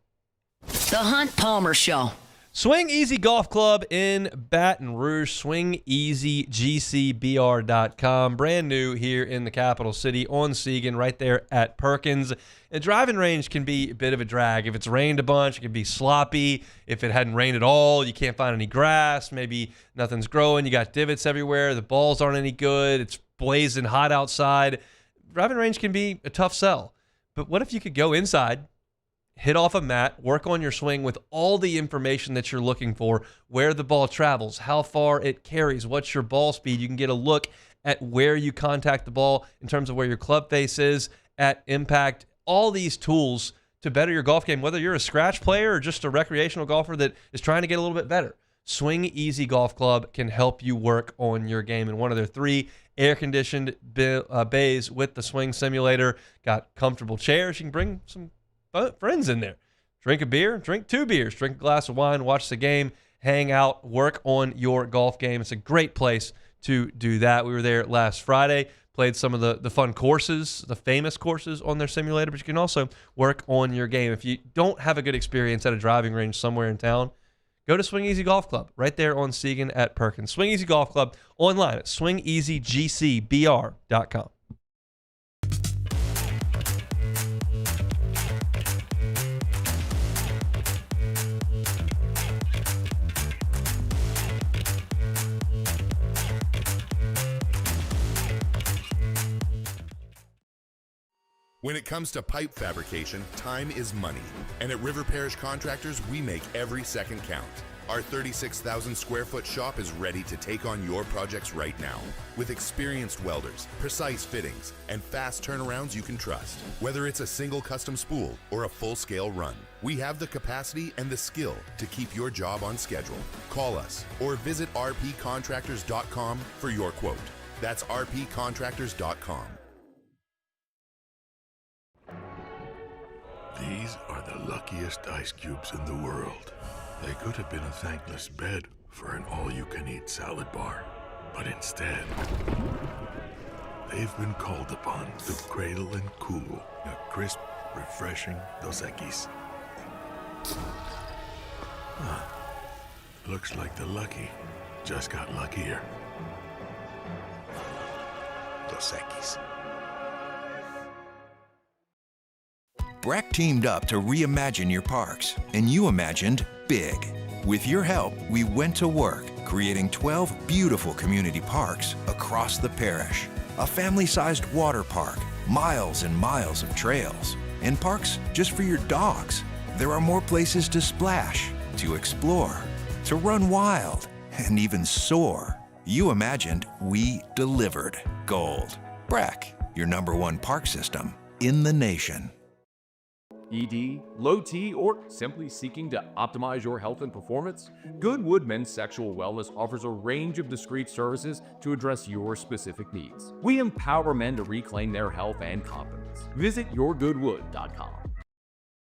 The Hunt Palmer Show. Swing Easy Golf Club in Baton Rouge, swingeasygcbr.com. Brand new here in the capital city on Segan, right there at Perkins. A driving range can be a bit of a drag. If it's rained a bunch, it can be sloppy. If it hadn't rained at all, you can't find any grass. Maybe nothing's growing. You got divots everywhere. The balls aren't any good. It's blazing hot outside. Driving range can be a tough sell. But what if you could go inside, hit off a mat, work on your swing with all the information that you're looking for, where the ball travels, how far it carries, what's your ball speed. You can get a look at where you contact the ball in terms of where your club face is at impact. All these tools to better your golf game, whether you're a scratch player or just a recreational golfer that is trying to get a little bit better. Swing Easy Golf Club can help you work on your game in one of their 3 air-conditioned bays with the swing simulator. Got comfortable chairs. You can bring some friends in there. Drink a beer, drink 2 beers, drink a glass of wine, watch the game, hang out, work on your golf game. It's a great place to do that. We were there last Friday, played some of the fun courses, the famous courses on their simulator, but you can also work on your game. If you don't have a good experience at a driving range somewhere in town, go to Swing Easy Golf Club right there on Segan at Perkins. Swing Easy Golf Club online at swingeasygcbr.com. When it comes to pipe fabrication, time is money. And at River Parish Contractors, we make every second count. Our 36,000 square foot shop is ready to take on your projects right now. With experienced welders, precise fittings, and fast turnarounds you can trust. Whether it's a single custom spool or a full-scale run, we have the capacity and the skill to keep your job on schedule. Call us or visit rpcontractors.com for your quote. That's rpcontractors.com. These are the luckiest ice cubes in the world. They could have been a thankless bed for an all-you-can-eat salad bar. But instead, they've been called upon to cradle and cool a crisp, refreshing Dos Equis. Looks like the lucky just got luckier. Dos Equis. Breck teamed up to reimagine your parks, and you imagined big. With your help, we went to work, creating 12 beautiful community parks across the parish. A family-sized water park, miles and miles of trails, and parks just for your dogs. There are more places to splash, to explore, to run wild, and even soar. You imagined, we delivered gold. Breck, your #1 park system in the nation. ED, low T, or simply seeking to optimize your health and performance? Goodwood Men's Sexual Wellness offers a range of discreet services to address your specific needs. We empower men to reclaim their health and confidence. Visit yourgoodwood.com.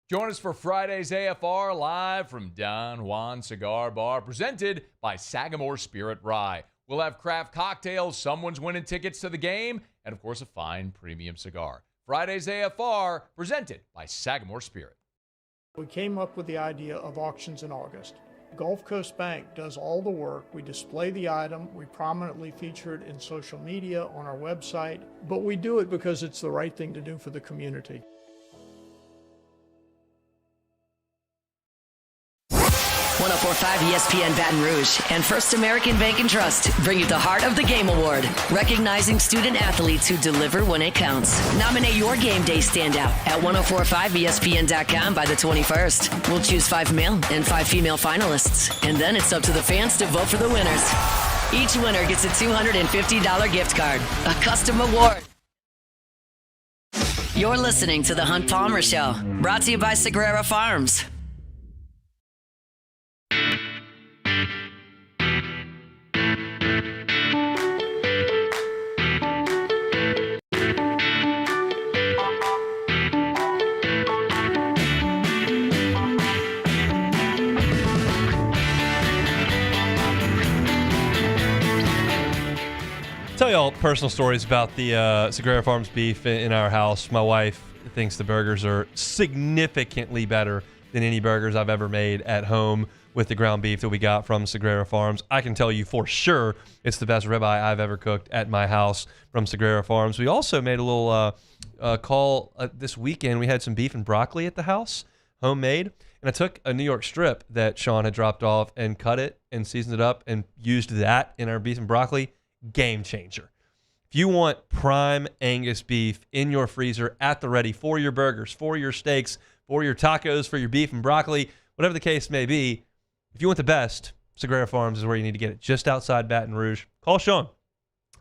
Join us for Friday's AFR live from Don Juan Cigar Bar, presented by Sagamore Spirit Rye. We'll have craft cocktails, someone's winning tickets to the game, and of course a fine premium cigar. Friday's AFR, presented by Sagamore Spirit. We came up with the idea of auctions in August. Gulf Coast Bank does all the work. We display the item, we prominently feature it in social media, on our website, but we do it because it's the right thing to do for the community. 104.5 ESPN Baton Rouge and First American Bank and Trust bring you the Heart of the Game Award, recognizing student athletes who deliver when it counts. Nominate your game day standout at 1045ESPN.com by the 21st. We'll choose 5 male and 5 female finalists, and then it's up to the fans to vote for the winners. Each winner gets a $250 gift card, a custom award. You're listening to The Hunt Palmer Show, brought to you by Sagrera Farms. Tell y'all personal stories about the Sagrera Farms beef in our house. My wife thinks the burgers are significantly better than any burgers I've ever made at home with the ground beef that we got from Sagrera Farms. I can tell you for sure it's the best ribeye I've ever cooked at my house from Sagrera Farms. We also made a little call this weekend. We had some beef and broccoli at the house, homemade. And I took a New York strip that Sean had dropped off and cut it and seasoned it up and used that in our beef and broccoli. Game changer. If you want prime Angus beef in your freezer at the ready for your burgers, for your steaks, for your tacos, for your beef and broccoli, whatever the case may be, if you want the best, Sagrera Farms is where you need to get it, just outside Baton Rouge. Call Sean.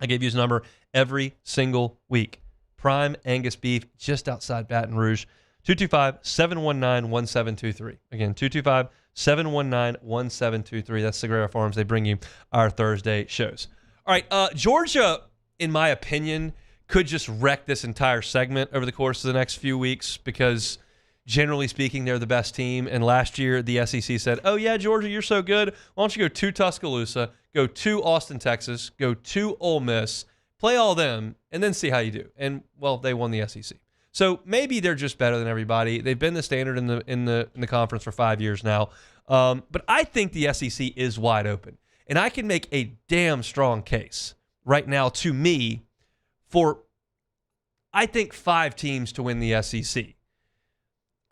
I gave you his number every single week. Prime Angus beef just outside Baton Rouge. 225-719-1723. Again, 225-719-1723. That's Sagrera Farms. They bring you our Thursday shows. All right, Georgia, in my opinion, could just wreck this entire segment over the course of the next few weeks because, generally speaking, they're the best team. And last year, the SEC said, oh, yeah, Georgia, you're so good. Why don't you go to Tuscaloosa, go to Austin, Texas, go to Ole Miss, play all them, and then see how you do. And, well, they won the SEC. So maybe they're just better than everybody. They've been the standard in the conference for 5 years now. But I think the SEC is wide open. And I can make a damn strong case right now to me for, I think, 5 teams to win the SEC.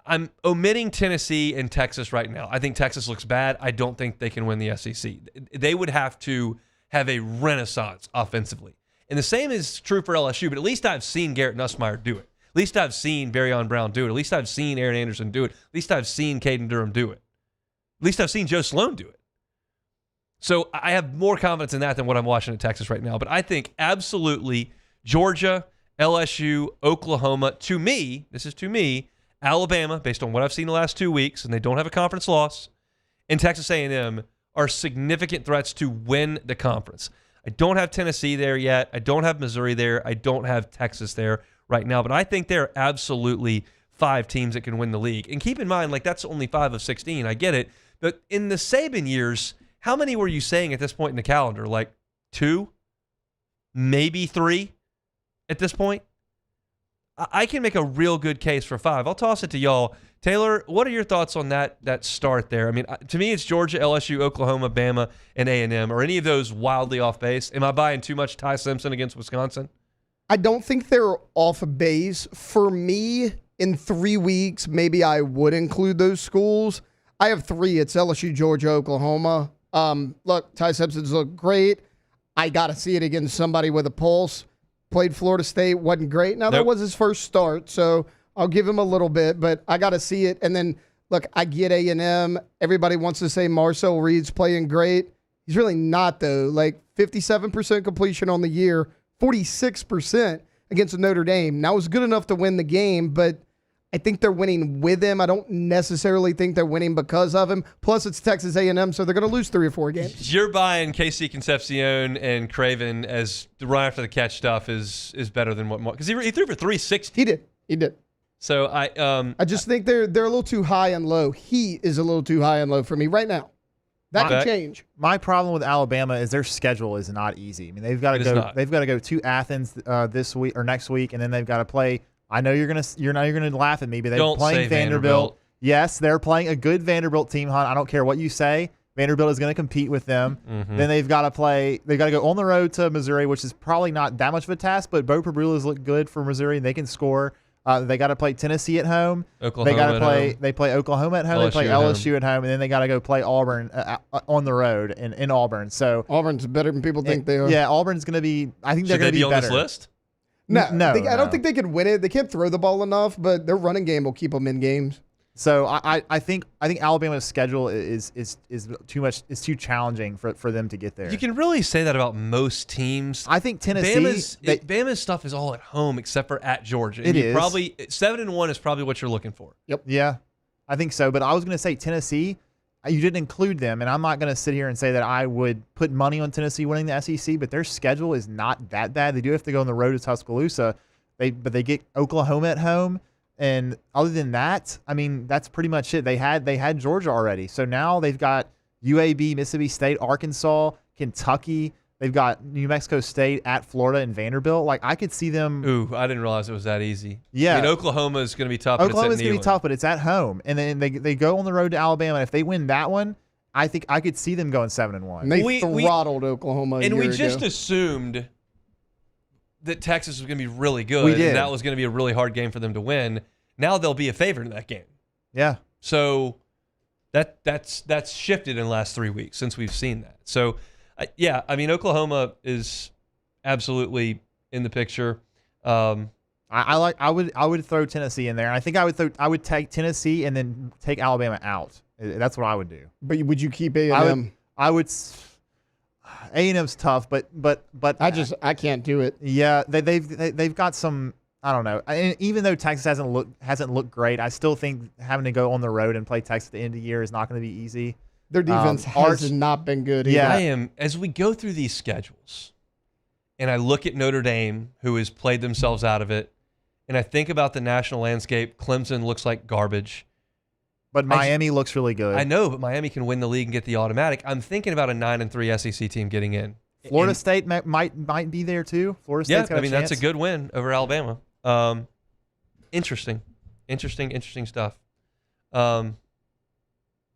I'm omitting Tennessee and Texas right now. I think Texas looks bad. I don't think they can win the SEC. They would have to have a renaissance offensively. And the same is true for LSU, but at least I've seen Garrett Nussmeier do it. At least I've seen Barryon Brown do it. At least I've seen Aaron Anderson do it. At least I've seen Caden Durham do it. At least I've seen Joe Sloan do it. So I have more confidence in that than what I'm watching at Texas right now. But I think absolutely Georgia, LSU, Oklahoma, to me, this is to me, Alabama, based on what I've seen the last 2 weeks, and they don't have a conference loss, and Texas A&M are significant threats to win the conference. I don't have Tennessee there yet. I don't have Missouri there. I don't have Texas there right now. But I think there are absolutely 5 teams that can win the league. And keep in mind, like, that's only 5 of 16. I get it. But in the Saban years, how many were you saying at this point in the calendar? Like 2? Maybe 3 at this point? I can make a real good case for 5. I'll toss it to y'all. Taylor, what are your thoughts on that start there? I mean, to me, it's Georgia, LSU, Oklahoma, Bama, and A&M. Are any of those wildly off base? Am I buying too much Ty Simpson against Wisconsin? I don't think they're off base. For me, in 3 weeks, maybe I would include those schools. I have 3. It's LSU, Georgia, Oklahoma. Look, Ty Simpson's looked great. I got to see it against somebody with a pulse. Played Florida State, wasn't great. Now, that was his first start, so I'll give him a little bit, but I got to see it. And then, look, I get A&M. Everybody wants to say Marcel Reed's playing great. He's really not, though. Like, 57% completion on the year, 46% against Notre Dame. Now, it was good enough to win the game, but I think they're winning with him. I don't necessarily think they're winning because of him. Plus, it's Texas A&M, so they're going to lose 3 or 4 games. You're buying KC Concepcion and Craven as the run after the catch stuff is better than what, because he threw for 360. He did. So I just think they're a little too high and low. He is a little too high and low for me right now. That could change. My problem with Alabama is their schedule is not easy. I mean, they've got to go. They've got to go to Athens this week or next week, and then they've got to play. I know you're gonna laugh at me, but they're playing Vanderbilt. Yes, they're playing a good Vanderbilt team, hon. I don't care what you say. Vanderbilt is going to compete with them. Mm-hmm. Then they've got to play. They've got to go on the road to Missouri, which is probably not that much of a task. But Bo Prabula's look good for Missouri, and they can score. They got to play Tennessee at home. Oklahoma they got to play. Home. They play Oklahoma at home. They play LSU at home, and then they got to go play Auburn on the road in Auburn. So Auburn's better than people think they are. Yeah, Auburn's going to be. I think they're going to be on better. This list. No, I don't think they could win it. They can't throw the ball enough, but their running game will keep them in games. So I think Alabama's schedule is too much. It's too challenging for them to get there. You can really say that about most teams. I think Tennessee. Bama's stuff is all at home except for at Georgia. It is. Probably 7-1 is probably what you're looking for. Yep. Yeah, I think so. But I was going to say Tennessee. you didn't include them, and I'm not going to sit here and say that I would put money on Tennessee winning the SEC, but their schedule is not that bad. They do have to go on the road to Tuscaloosa, but they get Oklahoma at home, and other than that, I mean, that's pretty much it. They had Georgia already, so now they've got UAB, Mississippi State, Arkansas, Kentucky. They've got New Mexico State at Florida and Vanderbilt. Like, I could see them. Ooh, I didn't realize it was that easy. Yeah. I mean, Oklahoma is going to be tough. Oklahoma's going to be tough, but it's at home. And then they go on the road to Alabama. And if they win that one, I think I could see them going 7-1. And they throttled Oklahoma a year And we ago. just assumed that Texas was going to be really good. We did. And that was going to be a really hard game for them to win. Now they'll be a favorite in that game. Yeah. So that's shifted in the last 3 weeks since we've seen that. So, yeah, I mean, Oklahoma is absolutely in the picture. I would throw Tennessee in there. And I think I would take Tennessee and then take Alabama out. That's what I would do. But would you keep A&M? I would. A&M's tough, but I can't do it. Yeah, they've got some. I don't know. And even though Texas hasn't looked great, I still think having to go on the road and play Texas at the end of the year is not going to be easy. Their defense has not been good either. Yeah, as we go through these schedules, and I look at Notre Dame, who has played themselves out of it, and I think about the national landscape. Clemson looks like garbage. But Miami looks really good. I know, but Miami can win the league and get the automatic. I'm thinking about a 9-3 SEC team getting in. Florida State might be there too. Florida State's got a chance. That's a good win over Alabama. Interesting stuff.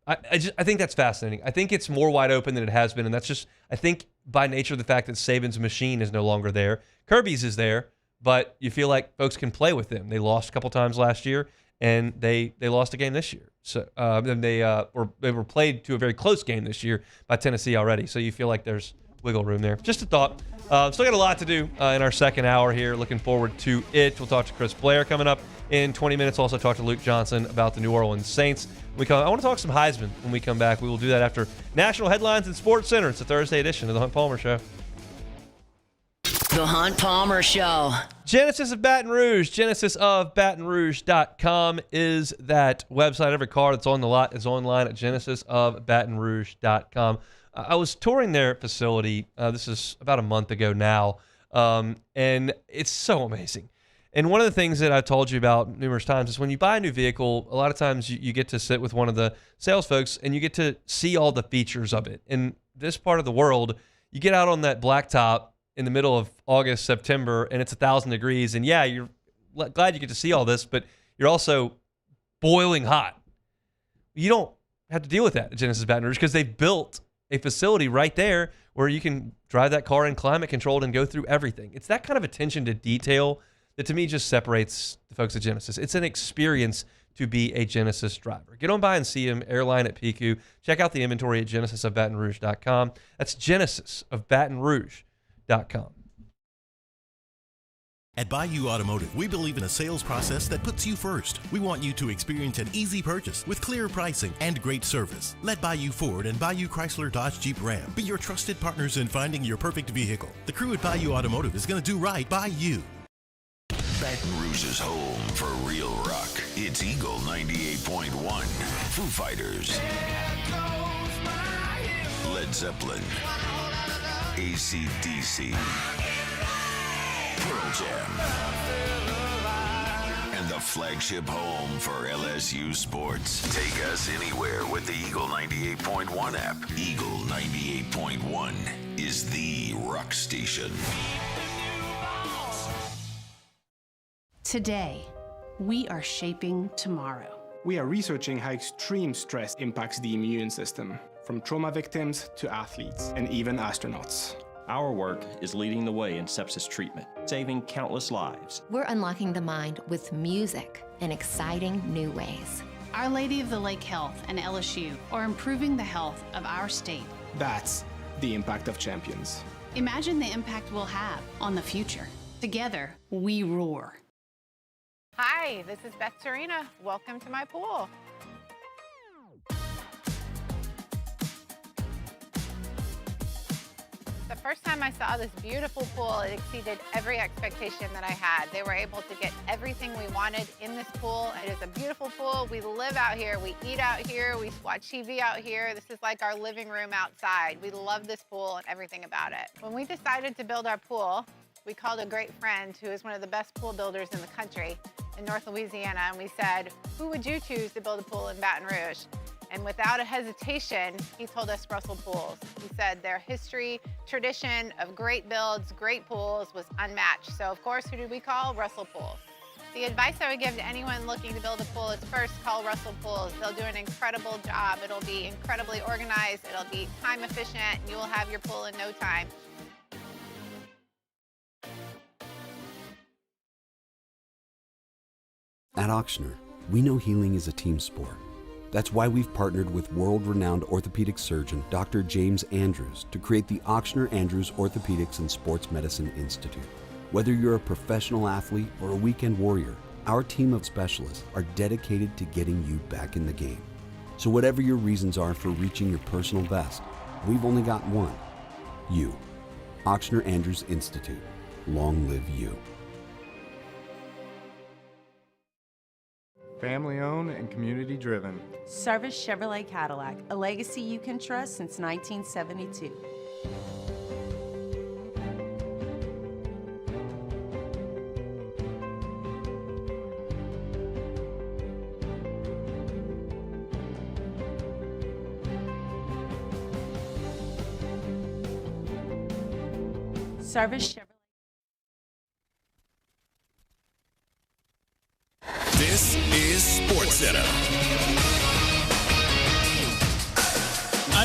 I think that's fascinating. I think it's more wide open than it has been, and that's just, I think, by nature of the fact that Saban's machine is no longer there. Kirby's is there, but you feel like folks can play with them. They lost a couple times last year, and they lost a game this year. So then they were played to a very close game this year by Tennessee already. So you feel like there's wiggle room there. Just a thought. Still got a lot to do in our second hour here. Looking forward to it. We'll talk to Chris Blair coming up in 20 minutes. Also talk to Luke Johnson about the New Orleans Saints. I want to talk some Heisman when we come back. We will do that after National Headlines and Sports Center. It's a Thursday edition of the Hunt Palmer Show. The Hunt Palmer Show. Genesis of Baton Rouge. GenesisofBatonRouge.com is that website. Every car that's on the lot is online at GenesisofBatonRouge.com. I was touring their facility. This is about a month ago now, and it's so amazing. And one of the things that I've told you about numerous times is when you buy a new vehicle, a lot of times you get to sit with one of the sales folks and you get to see all the features of it. In this part of the world, you get out on that blacktop in the middle of August, September, and it's 1,000 degrees. And yeah, you're glad you get to see all this, but you're also boiling hot. You don't have to deal with that at Genesis Baton Rouge because they've built a facility right there where you can drive that car in climate controlled and go through everything. It's that kind of attention to detail that to me just separates the folks at Genesis. It's an experience to be a Genesis driver. Get on by and see them, Airline at PQ. Check out the inventory at GenesisofBatonRouge.com. That's GenesisofBatonRouge.com. At Bayou Automotive, we believe in a sales process that puts you first. We want you to experience an easy purchase with clear pricing and great service. Let Bayou Ford and Bayou Chrysler Dodge Jeep Ram be your trusted partners in finding your perfect vehicle. The crew at Bayou Automotive is going to do right by you. Baton Rouge's home for real rock. It's Eagle 98.1. Foo Fighters. Led Zeppelin. AC/DC. Pearl Jam. And the flagship home for LSU sports. Take us anywhere with the Eagle 98.1 app. Eagle 98.1 is the rock station. Today, we are shaping tomorrow. We are researching how extreme stress impacts the immune system, from trauma victims to athletes and even astronauts. Our work is leading the way in sepsis treatment, saving countless lives. We're unlocking the mind with music in exciting new ways. Our Lady of the Lake Health and LSU are improving the health of our state. That's the impact of champions. Imagine the impact we'll have on the future. Together, we roar. Hi, this is Beth Torina. Welcome to my pool. The first time I saw this beautiful pool, it exceeded every expectation that I had. They were able to get everything we wanted in this pool. It is a beautiful pool. We live out here. We eat out here. We watch TV out here. This is like our living room outside. We love this pool and everything about it. When we decided to build our pool, we called a great friend who is one of the best pool builders in the country in North Louisiana, and we said, who would you choose to build a pool in Baton Rouge? And without a hesitation, he told us Russell Pools. He said their history, tradition of great builds, great pools was unmatched. So of course, who did we call? Russell Pools. The advice I would give to anyone looking to build a pool is first call Russell Pools. They'll do an incredible job. It'll be incredibly organized. It'll be time efficient, and you will have your pool in no time. At Auctioner, we know healing is a team sport. That's why we've partnered with world-renowned orthopedic surgeon Dr. James Andrews to create the Auctioner Andrews Orthopedics and Sports Medicine Institute. Whether you're a professional athlete or a weekend warrior, our team of specialists are dedicated to getting you back in the game. So whatever your reasons are for reaching your personal best, we've only got one: you. Auctioner Andrews Institute. Long live you. Family owned and community driven. Service Chevrolet Cadillac, a legacy you can trust since 1972. Service Chevrolet. This is SportsCenter.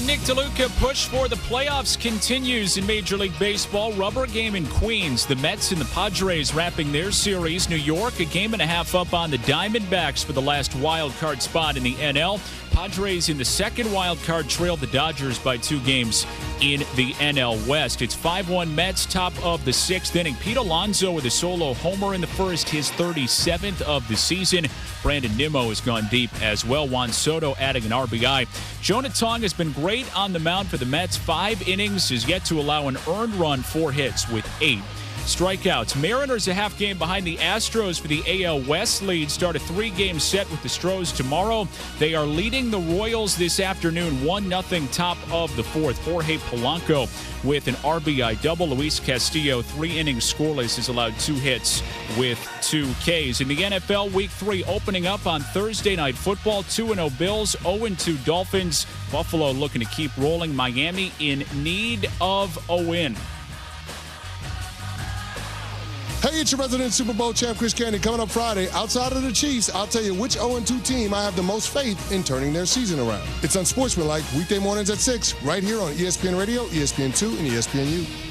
Nick DeLuca push for the playoffs continues in Major League Baseball. Rubber game in Queens. The Mets and the Padres wrapping their series. New York, a game and a half up on the Diamondbacks for the last wild card spot in the NL. Padres in the second wild card trail the Dodgers by 2 games in the NL West. It's 5-1 Mets, top of the 6th inning. Pete Alonso with a solo homer in the first, his 37th of the season. Brandon Nimmo has gone deep as well. Juan Soto adding an RBI. Jonah Tong has been great on the mound for the Mets. 5 innings, has yet to allow an earned run, 4 hits with 8 strikeouts. Mariners a half game behind the Astros for the AL West lead. Start a 3-game set with the Stros tomorrow. They are leading the Royals this afternoon, 1-0 top of the 4th. Jorge Polanco with an RBI double. Luis Castillo, 3 innings scoreless, has allowed 2 hits with 2 Ks. In the NFL, Week 3 opening up on Thursday Night Football. 2-0 Bills, 0-2 Dolphins. Buffalo looking to keep rolling. Miami in need of a win. Hey, it's your resident Super Bowl champ, Chris Candy. Coming up Friday, outside of the Chiefs, I'll tell you which 0-2 team I have the most faith in turning their season around. It's Unsportsmanlike, weekday mornings at 6, right here on ESPN Radio, ESPN2, and ESPNU.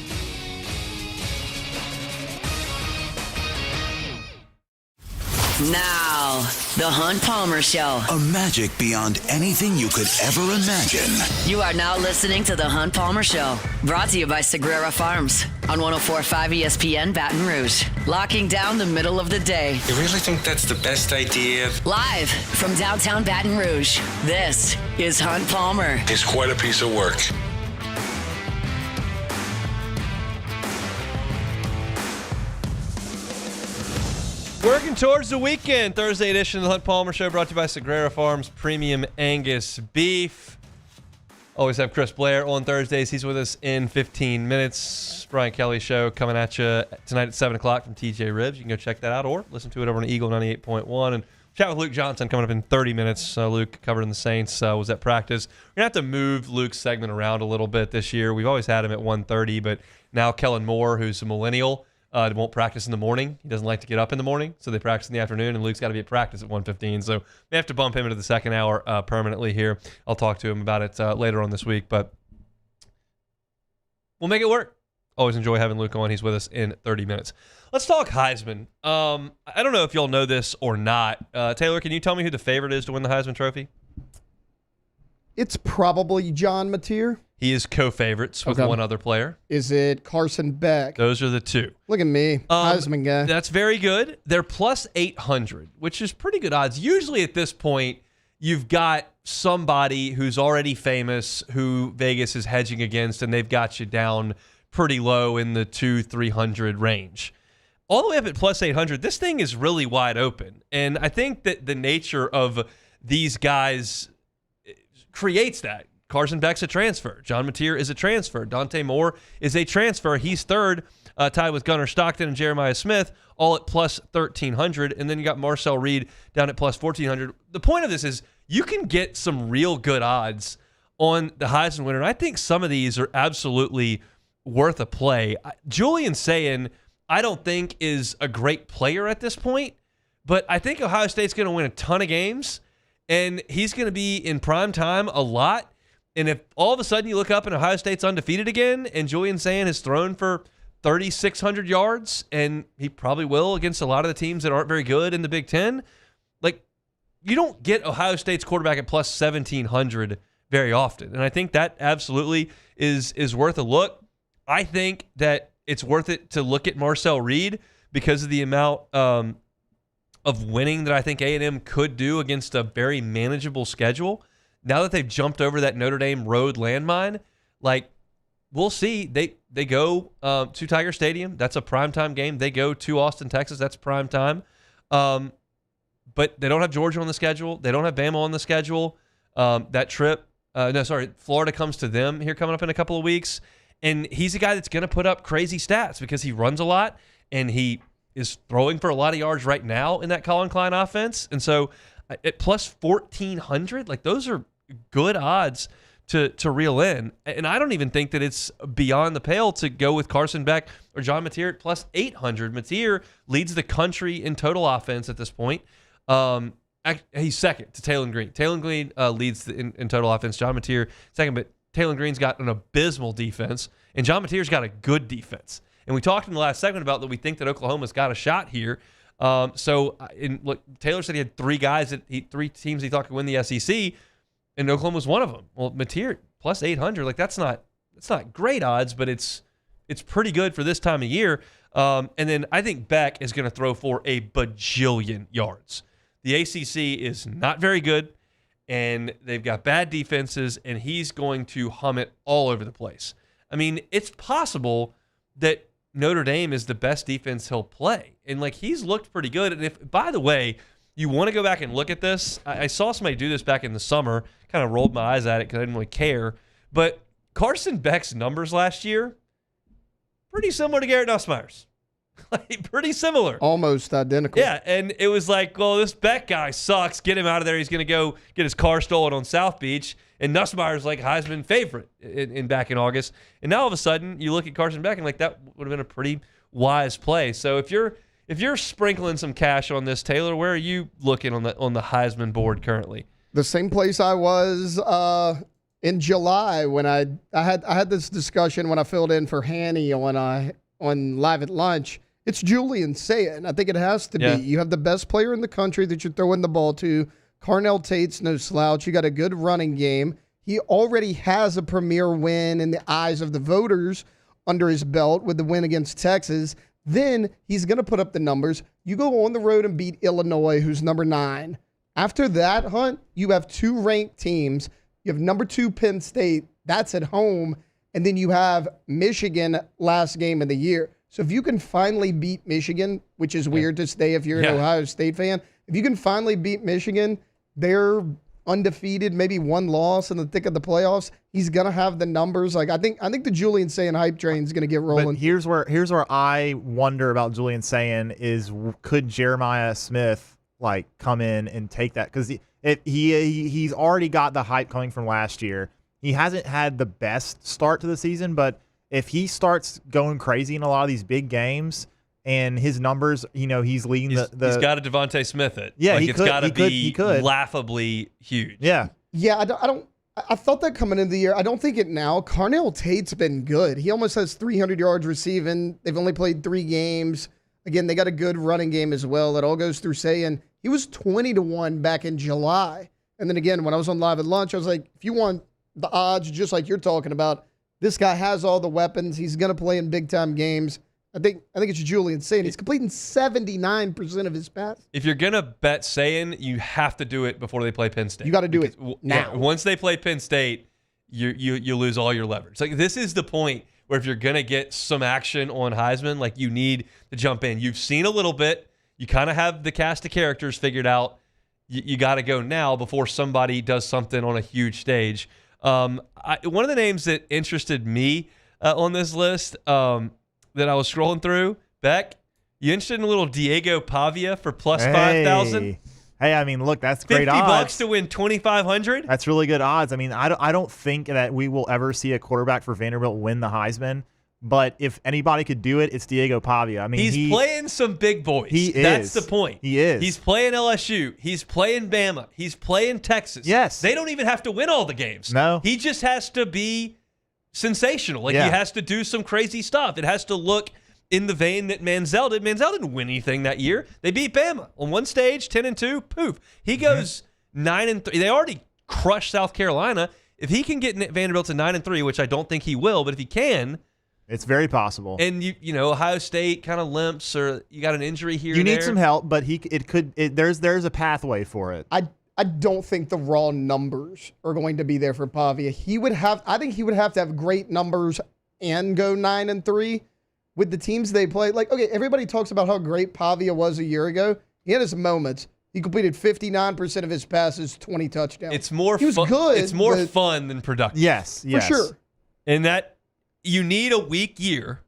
Now, the Hunt Palmer Show. A magic beyond anything you could ever imagine. You are now listening to the Hunt Palmer Show, brought to you by Sagrera Farms on 104.5 ESPN Baton Rouge. Locking down the middle of the day. You really think that's the best idea? Live from downtown Baton Rouge, this is Hunt Palmer. He's quite a piece of work. Working towards the weekend. Thursday edition of the Hunt Palmer Show brought to you by Sagrera Farms Premium Angus Beef. Always have Chris Blair on Thursdays. He's with us in 15 minutes. Brian Kelly Show coming at you tonight at 7 o'clock from TJ Ribs. You can go check that out or listen to it over on Eagle 98.1. And chat with Luke Johnson coming up in 30 minutes. Luke covering the Saints was at practice. We're going to have to move Luke's segment around a little bit this year. We've always had him at 1:30, but now Kellen Moore, who's a millennial, won't practice in the morning. He doesn't like to get up in the morning, so they practice in the afternoon, and Luke's got to be at practice at 1:15. So we have to bump him into the second hour permanently here. I'll talk to him about it later on this week, but we'll make it work. Always enjoy having Luke on. He's with us in 30 minutes. Let's talk Heisman. I don't know if y'all know this or not. Taylor, can you tell me who the favorite is to win the Heisman Trophy? It's probably John Mateer. He is co-favorites with one other player. Is it Carson Beck? Those are the two. Look at me, Heisman guy. That's very good. They're plus 800, which is pretty good odds. Usually at this point, you've got somebody who's already famous who Vegas is hedging against, and they've got you down pretty low in the 200-300 range. All the way up at plus 800, this thing is really wide open. And I think that the nature of these guys creates that. Carson Beck's a transfer. John Mateer is a transfer. Dante Moore is a transfer. He's third, tied with Gunnar Stockton and Jeremiah Smith, all at plus 1,300. And then you got Marcel Reed down at plus 1,400. The point of this is you can get some real good odds on the Heisman winner. And I think some of these are absolutely worth a play. Julian Sayin, I don't think is a great player at this point, but I think Ohio State's going to win a ton of games, and he's going to be in prime time a lot. And if all of a sudden you look up and Ohio State's undefeated again, and Julian Sayin has thrown for 3,600 yards, and he probably will against a lot of the teams that aren't very good in the Big Ten, like, you don't get Ohio State's quarterback at plus 1,700 very often. And I think that absolutely is worth a look. I think that it's worth it to look at Marcel Reed because of the amount of winning that I think A&M could do against a very manageable schedule. Now that they've jumped over that Notre Dame road landmine, like, we'll see. They go to Tiger Stadium. That's a primetime game. They go to Austin, Texas. That's primetime. But they don't have Georgia on the schedule. They don't have Bama on the schedule. That trip, Florida comes to them here coming up in a couple of weeks. And he's a guy that's going to put up crazy stats because he runs a lot and he is throwing for a lot of yards right now in that Colin Klein offense. And so at plus 1,400, like, those are good odds to reel in. And I don't even think that it's beyond the pale to go with Carson Beck or John Mateer at plus 800. Mateer leads the country in total offense at this point. He's second to Taylor Green. Taylor Green leads in total offense. John Mateer second, but Taylor Green's got an abysmal defense, and John Mateer's got a good defense. And we talked in the last segment about that we think that Oklahoma's got a shot here. Look, Taylor said he had three teams he thought could win the SEC, and Oklahoma's one of them. Well, Mateer plus 800, like, that's not great odds, but it's pretty good for this time of year. And then I think Beck is going to throw for a bajillion yards. The ACC is not very good, and they've got bad defenses, and he's going to hum it all over the place. I mean, it's possible that Notre Dame is the best defense he'll play. And, like, he's looked pretty good. And if, by the way, you want to go back and look at this, I saw somebody do this back in the summer, kind of rolled my eyes at it because I didn't really care. But Carson Beck's numbers last year, pretty similar to Garrett Nussmeier's. Like, pretty similar. Almost identical. Yeah, and it was like, well, this Beck guy sucks. Get him out of there. He's going to go get his car stolen on South Beach. And Nussmeier's like Heisman favorite back in August. And now all of a sudden, you look at Carson Beck and, like, that would have been a pretty wise play. So if you're sprinkling some cash on this, Taylor, where are you looking on the Heisman board currently? The same place I was in July when I had this discussion when I filled in for Hanny on Live at Lunch. It's Julian Sayin. I think it has to be. You have the best player in the country that you're throwing the ball to. Carnell Tate's no slouch. You got a good running game. He already has a premier win in the eyes of the voters under his belt with the win against Texas. Then he's going to put up the numbers. You go on the road and beat Illinois, who's number 9. After that, Hunt, you have 2 ranked teams. You have number 2 Penn State. That's at home. And then you have Michigan last game of the year. So if you can finally beat Michigan, which is weird to say if you're an Ohio State fan, if you can finally beat Michigan, they're undefeated, maybe one loss in the thick of the playoffs. He's gonna have the numbers. Like, I think the Julian Sayin hype train is gonna get rolling. But here's where I wonder about Julian Sayin is, could Jeremiah Smith, like, come in and take that? Because he's already got the hype coming from last year. He hasn't had the best start to the season, but if he starts going crazy in a lot of these big games and his numbers, he's leading he's got a Devontae Smith it. Yeah, like, it's got to be laughably huge. Yeah. Yeah, I thought that coming into the year. I don't think it now. Carnell Tate's been good. He almost has 300 yards receiving. They've only played 3 games. Again, they got a good running game as well. It all goes through Sayin. He was 20-1 back in July. And then again, when I was on Live at Lunch, I was like, if you want the odds, just like you're talking about, this guy has all the weapons. He's going to play in big-time games. I think it's Julian Sayin. He's completing 79% of his passes. If you're going to bet Sayin, you have to do it before they play Penn State. You got to do it now. Once they play Penn State, you lose all your leverage. Like, this is the point where if you're going to get some action on Heisman, like you need to jump in. You've seen a little bit. You kind of have the cast of characters figured out. You got to go now before somebody does something on a huge stage. One of the names that interested me on this list that I was scrolling through, Beck, you interested in a little Diego Pavia for plus 5,000? Hey, I mean, look, that's great $50 odds. to win 2,500. That's really good odds. I mean, I don't think that we will ever see a quarterback for Vanderbilt win the Heisman. But if anybody could do it, it's Diego Pavia. I mean, he's playing some big boys. That's the point. He is. He's playing LSU. He's playing Bama. He's playing Texas. Yes. They don't even have to win all the games. No. He just has to be sensational. Like, he has to do some crazy stuff. It has to look in the vein that Manziel did. Manziel didn't win anything that year. They beat Bama on one stage, 10-2. Poof. He goes 9-3. They already crushed South Carolina. If he can get Vanderbilt to 9-3, which I don't think he will, but if he can, it's very possible. And you know, Ohio State kind of limps, or you got an injury here. You need some help, but there's a pathway for it. I don't think the raw numbers are going to be there for Pavia. I think he would have to have great numbers and go 9-3 with the teams they play. Like, okay, everybody talks about how great Pavia was a year ago. He had his moments. He completed 59% of his passes, 20 touchdowns. It's more he was good. It's more fun than productive. Yes. For sure. And that you need a weak year,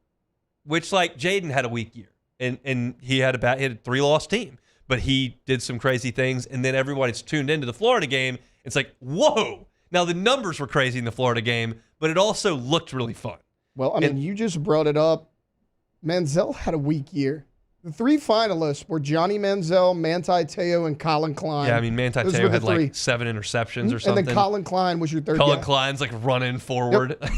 which like Jaden had a weak year, and he had a 3-loss team, but he did some crazy things, and then everybody's tuned into the Florida game. It's like, whoa! Now the numbers were crazy in the Florida game, but it also looked really fun. Well, I mean, you just brought it up. Manziel had a weak year. The 3 finalists were Johnny Manziel, Manti Te'o, and Colin Klein. Yeah, I mean, Manti Te'o had like 7 interceptions or something. And then Colin Klein was your third Colin guy. Klein's like running forward. Yep.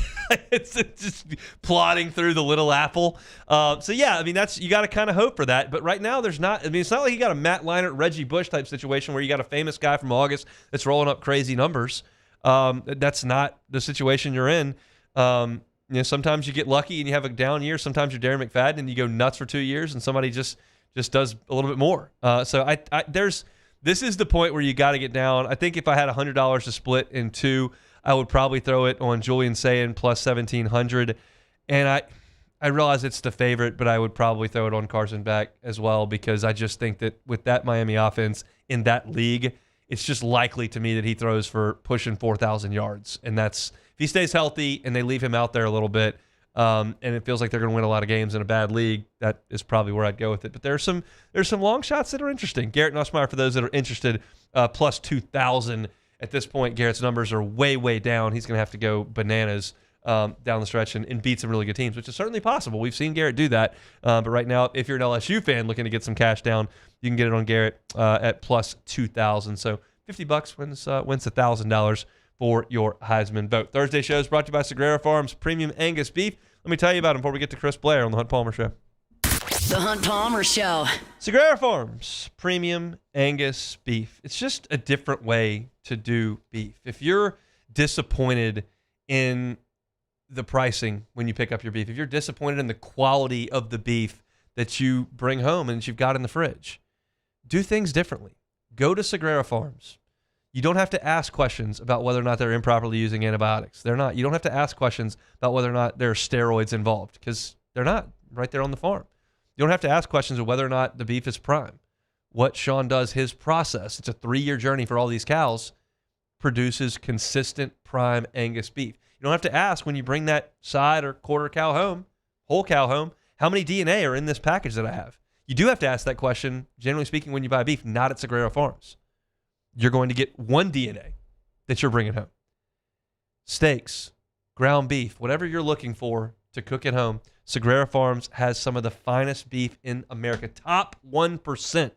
It's just plodding through the little apple. So, yeah, I mean, you got to kind of hope for that. But right now, it's not like you got a Matt Leinart, Reggie Bush type situation where you got a famous guy from August that's rolling up crazy numbers. That's not the situation you're in. You know, sometimes you get lucky and you have a down year. Sometimes you're Darren McFadden and you go nuts for 2 years and somebody just does a little bit more. So this is the point where you got to get down. I think if I had $100 to split in 2, I would probably throw it on Julian Sayin plus 1,700. And I realize it's the favorite, but I would probably throw it on Carson Beck as well, because I just think that with that Miami offense in that league, it's just likely to me that he throws for pushing 4,000 yards. And that's, if he stays healthy and they leave him out there a little bit, and it feels like they're going to win a lot of games in a bad league, that is probably where I'd go with it. But there's some long shots that are interesting. Garrett Nussmeier, for those that are interested, plus 2,000 at this point. Garrett's numbers are way, way down. He's going to have to go bananas down the stretch and beat some really good teams, which is certainly possible. We've seen Garrett do that. But right now, if you're an LSU fan looking to get some cash down, you can get it on Garrett at plus 2,000. So $50 wins $1,000 for your Heisman vote. Thursday show is brought to you by Sagrera Farms Premium Angus Beef. Let me tell you about them before we get to Chris Blair on the Hunt Palmer Show. The Hunt Palmer Show. Sagrera Farms Premium Angus Beef. It's just a different way to do beef. If you're disappointed in the pricing when you pick up your beef, if you're disappointed in the quality of the beef that you bring home and that you've got in the fridge, do things differently. Go to Sagrera Farms. You don't have to ask questions about whether or not they're improperly using antibiotics. They're not. You don't have to ask questions about whether or not there are steroids involved, because they're not right there on the farm. You don't have to ask questions of whether or not the beef is prime. What Sean does, his process, it's a 3-year journey for all these cows, produces consistent prime Angus beef. You don't have to ask when you bring that side or quarter cow home, whole cow home, how many DNA are in this package that I have. You do have to ask that question, generally speaking, when you buy beef, not at Sagrera Farms. You're going to get one DNA that you're bringing home. Steaks, ground beef, whatever you're looking for to cook at home, Sagrera Farms has some of the finest beef in America. Top 1%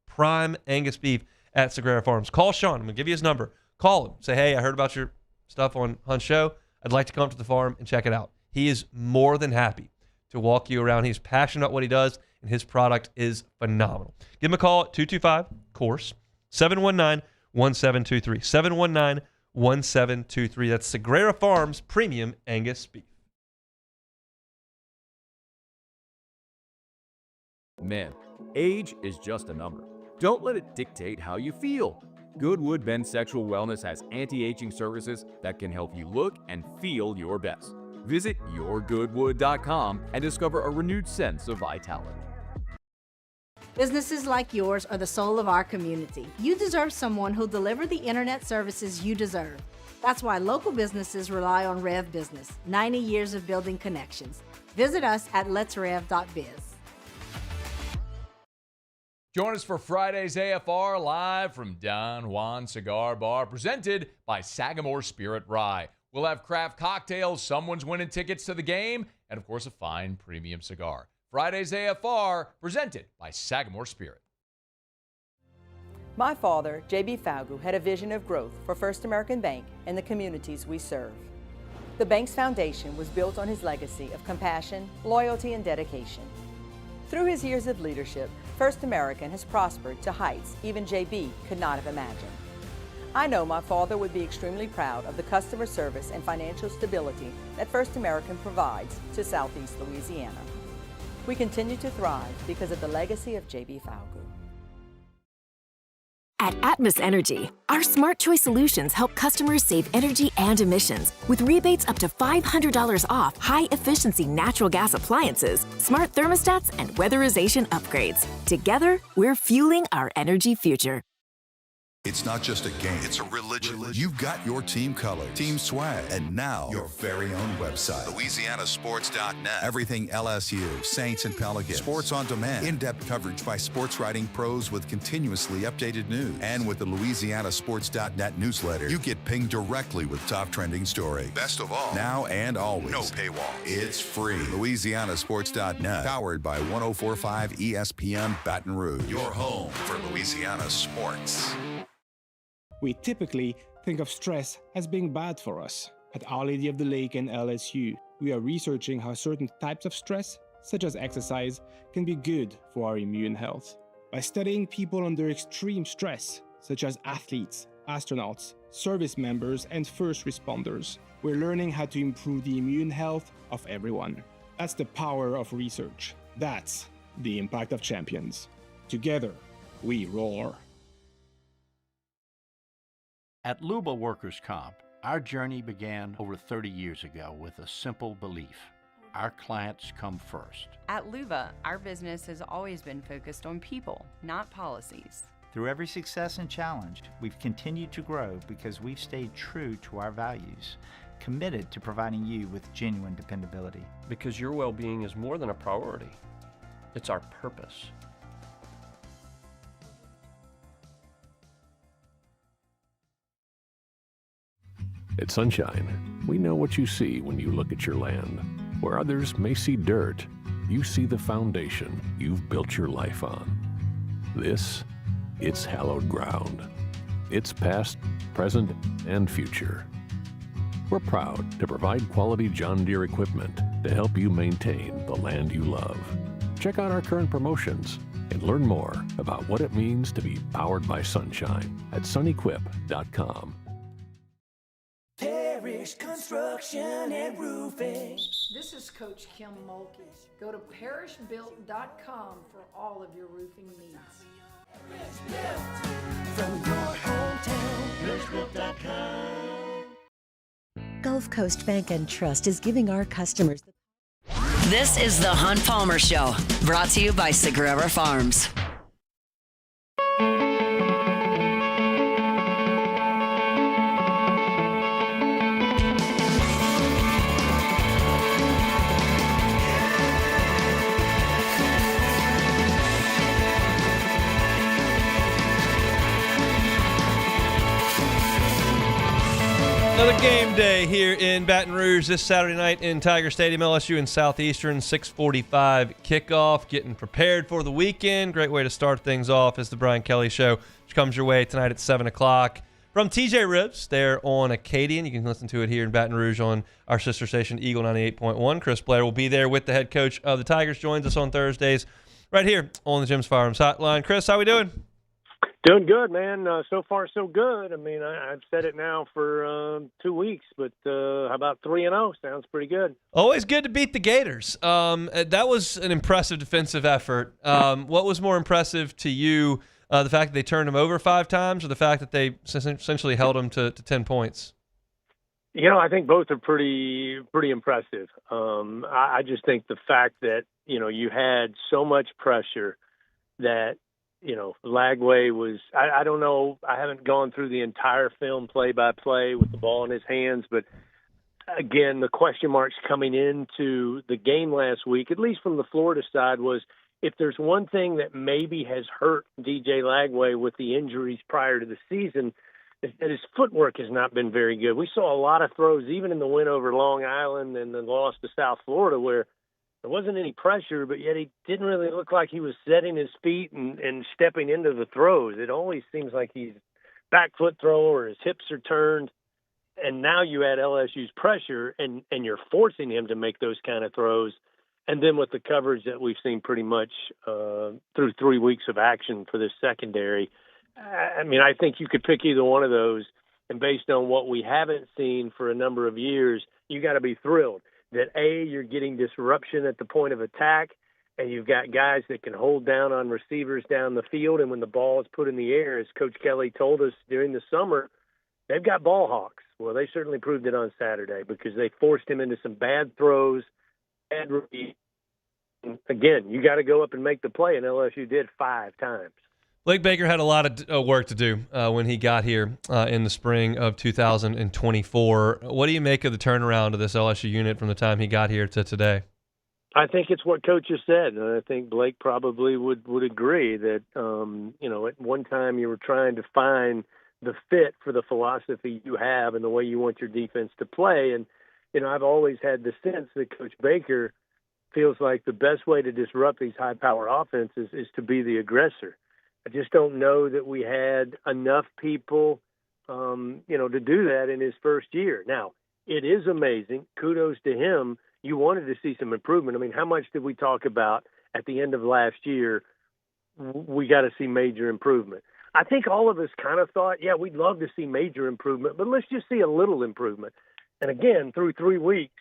prime Angus beef at Sagrera Farms. Call Sean. I'm going to give you his number. Call him. Say, hey, I heard about your stuff on Hunt Show. I'd like to come to the farm and check it out. He is more than happy to walk you around. He's passionate about what he does, and his product is phenomenal. Give him a call at 225-COURSE. 719-1723. 719-1723. That's Sagrera Farms Premium Angus Beef. Man, age is just a number. Don't let it dictate how you feel. Goodwood Men's Sexual Wellness has anti-aging services that can help you look and feel your best. Visit yourgoodwood.com and discover a renewed sense of vitality. Businesses like yours are the soul of our community. You deserve someone who'll deliver the internet services you deserve. That's why local businesses rely on Rev Business, 90 years of building connections. Visit us at letsrev.biz. Join us for Friday's AFR live from Don Juan Cigar Bar, presented by Sagamore Spirit Rye. We'll have craft cocktails, someone's winning tickets to the game, and of course a fine premium cigar. Friday's AFR, presented by Sagamore Spirit. My father, J.B. Falgu, had a vision of growth for First American Bank and the communities we serve. The bank's foundation was built on his legacy of compassion, loyalty, and dedication. Through his years of leadership, First American has prospered to heights even J.B. could not have imagined. I know my father would be extremely proud of the customer service and financial stability that First American provides to Southeast Louisiana. We continue to thrive because of the legacy of J.B. Falgu. At Atmos Energy, our Smart Choice solutions help customers save energy and emissions with rebates up to $500 off high-efficiency natural gas appliances, smart thermostats, and weatherization upgrades. Together, we're fueling our energy future. It's not just a game, it's a religion. You've got your team color, team swag, and now your very own website. LouisianaSports.net. Everything LSU, Saints, and Pelicans. Sports on demand. In-depth coverage by sports writing pros with continuously updated news. And with the LouisianaSports.net newsletter, you get pinged directly with top trending stories. Best of all, now and always. No paywall. It's free. LouisianaSports.net. Powered by 104.5 ESPN Baton Rouge. Your home for Louisiana sports. We typically think of stress as being bad for us. At Our Lady of the Lake and LSU, we are researching how certain types of stress, such as exercise, can be good for our immune health. By studying people under extreme stress, such as athletes, astronauts, service members, and first responders, we're learning how to improve the immune health of everyone. That's the power of research. That's the impact of champions. Together, we roar. At Luba Workers' Comp, our journey began over 30 years ago with a simple belief: our clients come first. At Luba, our business has always been focused on people, not policies. Through every success and challenge, we've continued to grow because we've stayed true to our values, committed to providing you with genuine dependability. Because your well-being is more than a priority. It's our purpose. At Sunshine, we know what you see when you look at your land. Where others may see dirt, you see the foundation you've built your life on. It's hallowed ground. It's past, present, and future. We're proud to provide quality John Deere equipment to help you maintain the land you love. Check out our current promotions and learn more about what it means to be powered by sunshine at sunequip.com. Parish Construction and Roofing. This is Coach Kim Mulkey. Go to parishbuilt.com for all of your roofing needs. From your hometown, parishbuilt.com. Gulf Coast Bank and Trust is giving our customers. This is the Hunt Palmer Show, brought to you by Sagrera Farms. Another game day here in Baton Rouge this Saturday night in Tiger Stadium. LSU and Southeastern, 6:45 kickoff. Getting prepared for the weekend. Great way to start things off is the Brian Kelly Show, which comes your way tonight at 7 o'clock from TJ Ribs there on Acadian. You can listen to it here in Baton Rouge on our sister station, Eagle 98.1. Chris Blair will be there with the head coach of the Tigers. Joins us on Thursdays right here on the Jim's Firearms Hotline. Chris, how we doing? Doing good, man. So far, so good. I mean, I've said it now for 2 weeks, but how about 3-0? Sounds pretty good. Always good to beat the Gators. That was an impressive defensive effort. What was more impressive to you, the fact that they turned them over 5 times, or the fact that they essentially held them to 10 points? I think both are pretty impressive. I just think the fact that, you had so much pressure that, Lagway was, I don't know, I haven't gone through the entire film play-by-play with the ball in his hands, but again, the question marks coming into the game last week, at least from the Florida side, was if there's one thing that maybe has hurt DJ Lagway with the injuries prior to the season, is that his footwork has not been very good. We saw a lot of throws, even in the win over Long Island and the loss to South Florida, where there wasn't any pressure, but yet he didn't really look like he was setting his feet and stepping into the throws. It always seems like he's back foot throw or his hips are turned. And now you add LSU's pressure and you're forcing him to make those kind of throws. And then with the coverage that we've seen pretty much through 3 weeks of action for this secondary, I mean, I think you could pick either one of those. And based on what we haven't seen for a number of years, you got to be thrilled that, A, you're getting disruption at the point of attack, and you've got guys that can hold down on receivers down the field. And when the ball is put in the air, as Coach Kelly told us during the summer, they've got ball hawks. Well, they certainly proved it on Saturday because they forced him into some bad throws. Again, you got to go up and make the play, and LSU did 5 times. Blake Baker had a lot of work to do when he got here in the spring of 2024. What do you make of the turnaround of this LSU unit from the time he got here to today? I think it's what Coach has said, and I think Blake probably would agree that, at one time you were trying to find the fit for the philosophy you have and the way you want your defense to play. And, I've always had the sense that Coach Baker feels like the best way to disrupt these high-power offenses is to be the aggressor. I just don't know that we had enough people, to do that in his first year. Now, it is amazing. Kudos to him. You wanted to see some improvement. I mean, how much did we talk about at the end of last year? We got to see major improvement. I think all of us kind of thought, yeah, we'd love to see major improvement, but let's just see a little improvement. And again, through 3 weeks,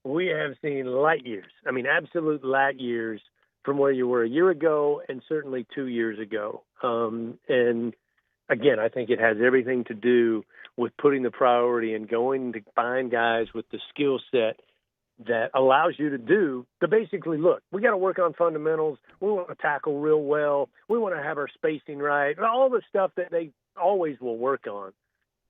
we have seen light years. I mean, absolute light years from where you were a year ago and certainly 2 years ago. And again, I think it has everything to do with putting the priority and going to find guys with the skill set that allows you to basically, look, we got to work on fundamentals. We want to tackle real well. We want to have our spacing right, all the stuff that they always will work on.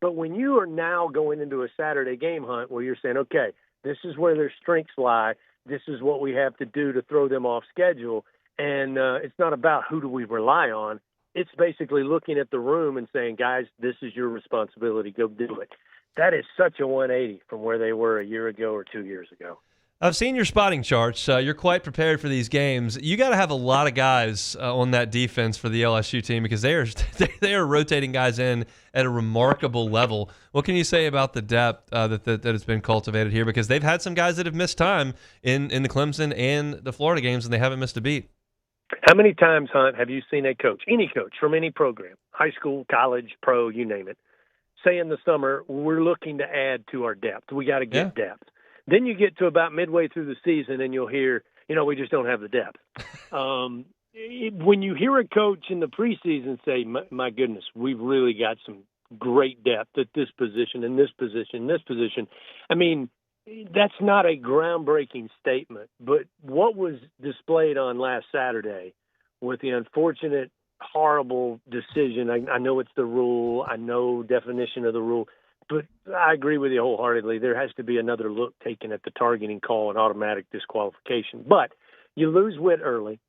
But when you are now going into a Saturday game hunt where you're saying, okay, this is where their strengths lie, this is what we have to do to throw them off schedule, and it's not about who do we rely on. It's basically looking at the room and saying, guys, this is your responsibility. Go do it. That is such a 180 from where they were a year ago or 2 years ago. I've seen your spotting charts. You're quite prepared for these games. You got to have a lot of guys on that defense for the LSU team because they are rotating guys in at a remarkable level. What can you say about the depth that has been cultivated here? Because they've had some guys that have missed time in the Clemson and the Florida games, and they haven't missed a beat. How many times, Hunt, have you seen a coach, any coach from any program, high school, college, pro, you name it, say in the summer, we're looking to add to our depth. We got to get depth. Then you get to about midway through the season and you'll hear, we just don't have the depth. When you hear a coach in the preseason say, my goodness, we've really got some great depth at this position, and this position, this position. I mean, that's not a groundbreaking statement, but what was displayed on last Saturday with the unfortunate, horrible decision, I know it's the rule, I know definition of the rule, but I agree with you wholeheartedly. There has to be another look taken at the targeting call and automatic disqualification. But you lose Witt early.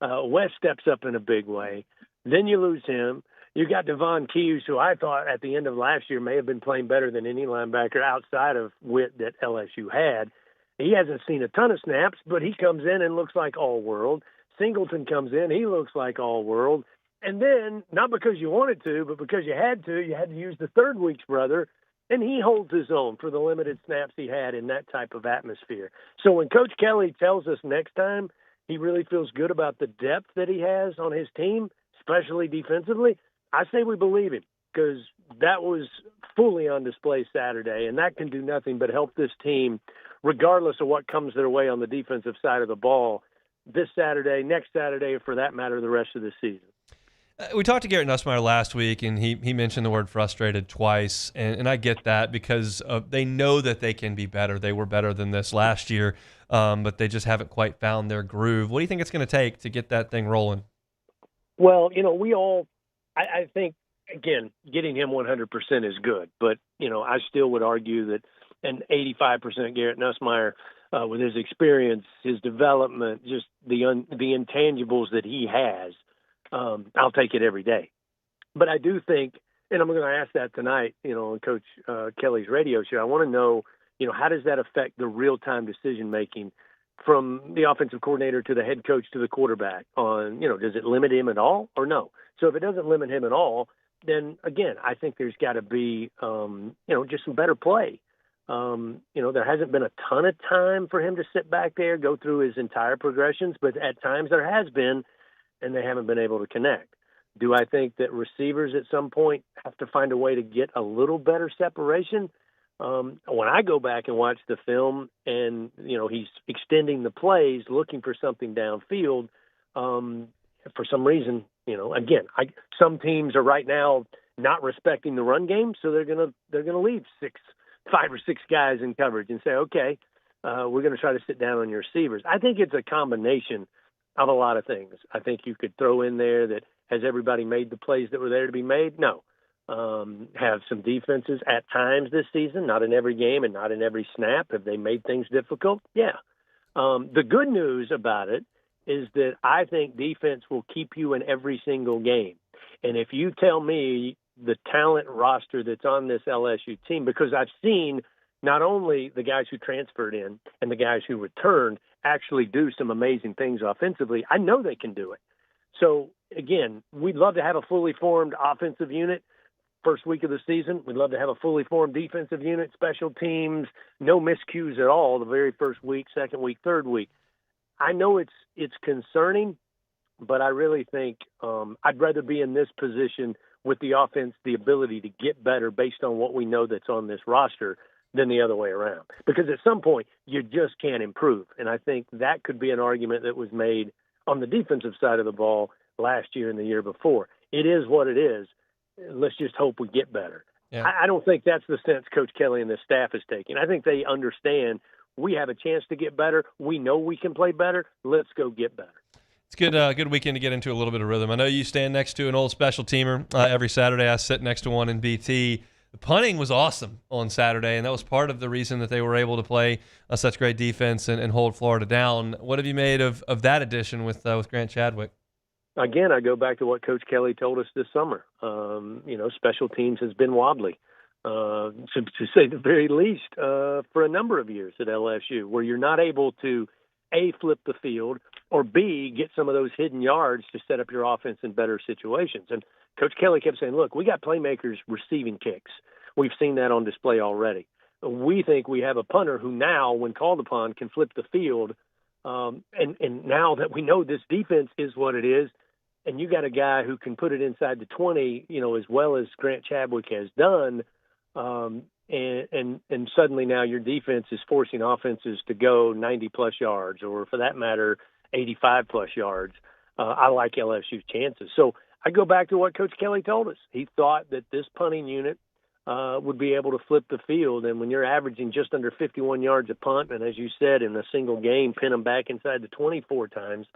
West steps up in a big way. Then you lose him. You got Devon Hughes, who I thought at the end of last year may have been playing better than any linebacker outside of Witt that LSU had. He hasn't seen a ton of snaps, but he comes in and looks like all-world. Singleton comes in, he looks like all-world. And then, not because you wanted to, but because you had to use the third week's brother, and he holds his own for the limited snaps he had in that type of atmosphere. So when Coach Kelly tells us next time he really feels good about the depth that he has on his team, especially defensively, I say we believe him because that was fully on display Saturday, and that can do nothing but help this team, regardless of what comes their way on the defensive side of the ball, this Saturday, next Saturday, or for that matter, the rest of the season. We talked to Garrett Nussmeier last week, and he mentioned the word frustrated twice, and I get that because they know that they can be better. They were better than this last year, but they just haven't quite found their groove. What do you think it's going to take to get that thing rolling? Well, I think, again, getting him 100% is good, but, I still would argue that an 85% Garrett Nussmeier, with his experience, his development, just the intangibles that he has, I'll take it every day. But I do think, and I'm going to ask that tonight, on Coach Kelly's radio show, I want to know, how does that affect the real-time decision-making from the offensive coordinator to the head coach to the quarterback on, does it limit him at all or no? So if it doesn't limit him at all, then, again, I think there's got to be, just some better play. There hasn't been a ton of time for him to sit back there, go through his entire progressions, but at times there has been, and they haven't been able to connect. Do I think that receivers at some point have to find a way to get a little better separation? When I go back and watch the film and, he's extending the plays, looking for something downfield, for some reason, again, some teams are right now not respecting the run game, so they're gonna leave 5 or 6 guys in coverage and say, okay, we're going to try to sit down on your receivers. I think it's a combination of a lot of things. I think you could throw in there that has everybody made the plays that were there to be made? No. Have some defenses at times this season, not in every game and not in every snap. Have they made things difficult? Yeah. The good news about it is that I think defense will keep you in every single game. And if you tell me the talent roster that's on this LSU team, because I've seen not only the guys who transferred in and the guys who returned actually do some amazing things offensively, I know they can do it. So, again, we'd love to have a fully formed offensive unit first week of the season. We'd love to have a fully formed defensive unit, special teams, no miscues at all the very first week, second week, third week. I know it's concerning, but I really think I'd rather be in this position with the offense, the ability to get better based on what we know that's on this roster than the other way around. Because at some point, you just can't improve. And I think that could be an argument that was made on the defensive side of the ball last year and the year before. It is what it is. Let's just hope we get better. Yeah. I don't think that's the sense Coach Kelly and the staff is taking. I think they understand we have a chance to get better. We know we can play better. Let's go get better. It's good weekend to get into a little bit of rhythm. I know you stand next to an old special teamer every Saturday. I sit next to one in BT. The punting was awesome on Saturday, and that was part of the reason that they were able to play such great defense and hold Florida down. What have you made of that addition with Grant Chadwick? Again, I go back to what Coach Kelly told us this summer. Special teams has been wobbly, to say the very least, for a number of years at LSU, where you're not able to, A, flip the field, or B, get some of those hidden yards to set up your offense in better situations. And Coach Kelly kept saying, look, we got playmakers receiving kicks. We've seen that on display already. We think we have a punter who now, when called upon, can flip the field. And now that we know this defense is what it is, and you got a guy who can put it inside the 20, as well as Grant Chadwick has done, and suddenly now your defense is forcing offenses to go 90-plus yards, or for that matter, 85-plus yards. I like LSU's chances. So I go back to what Coach Kelly told us. He thought that this punting unit would be able to flip the field, and when you're averaging just under 51 yards a punt, and as you said, in a single game, pin them back inside the 24 times,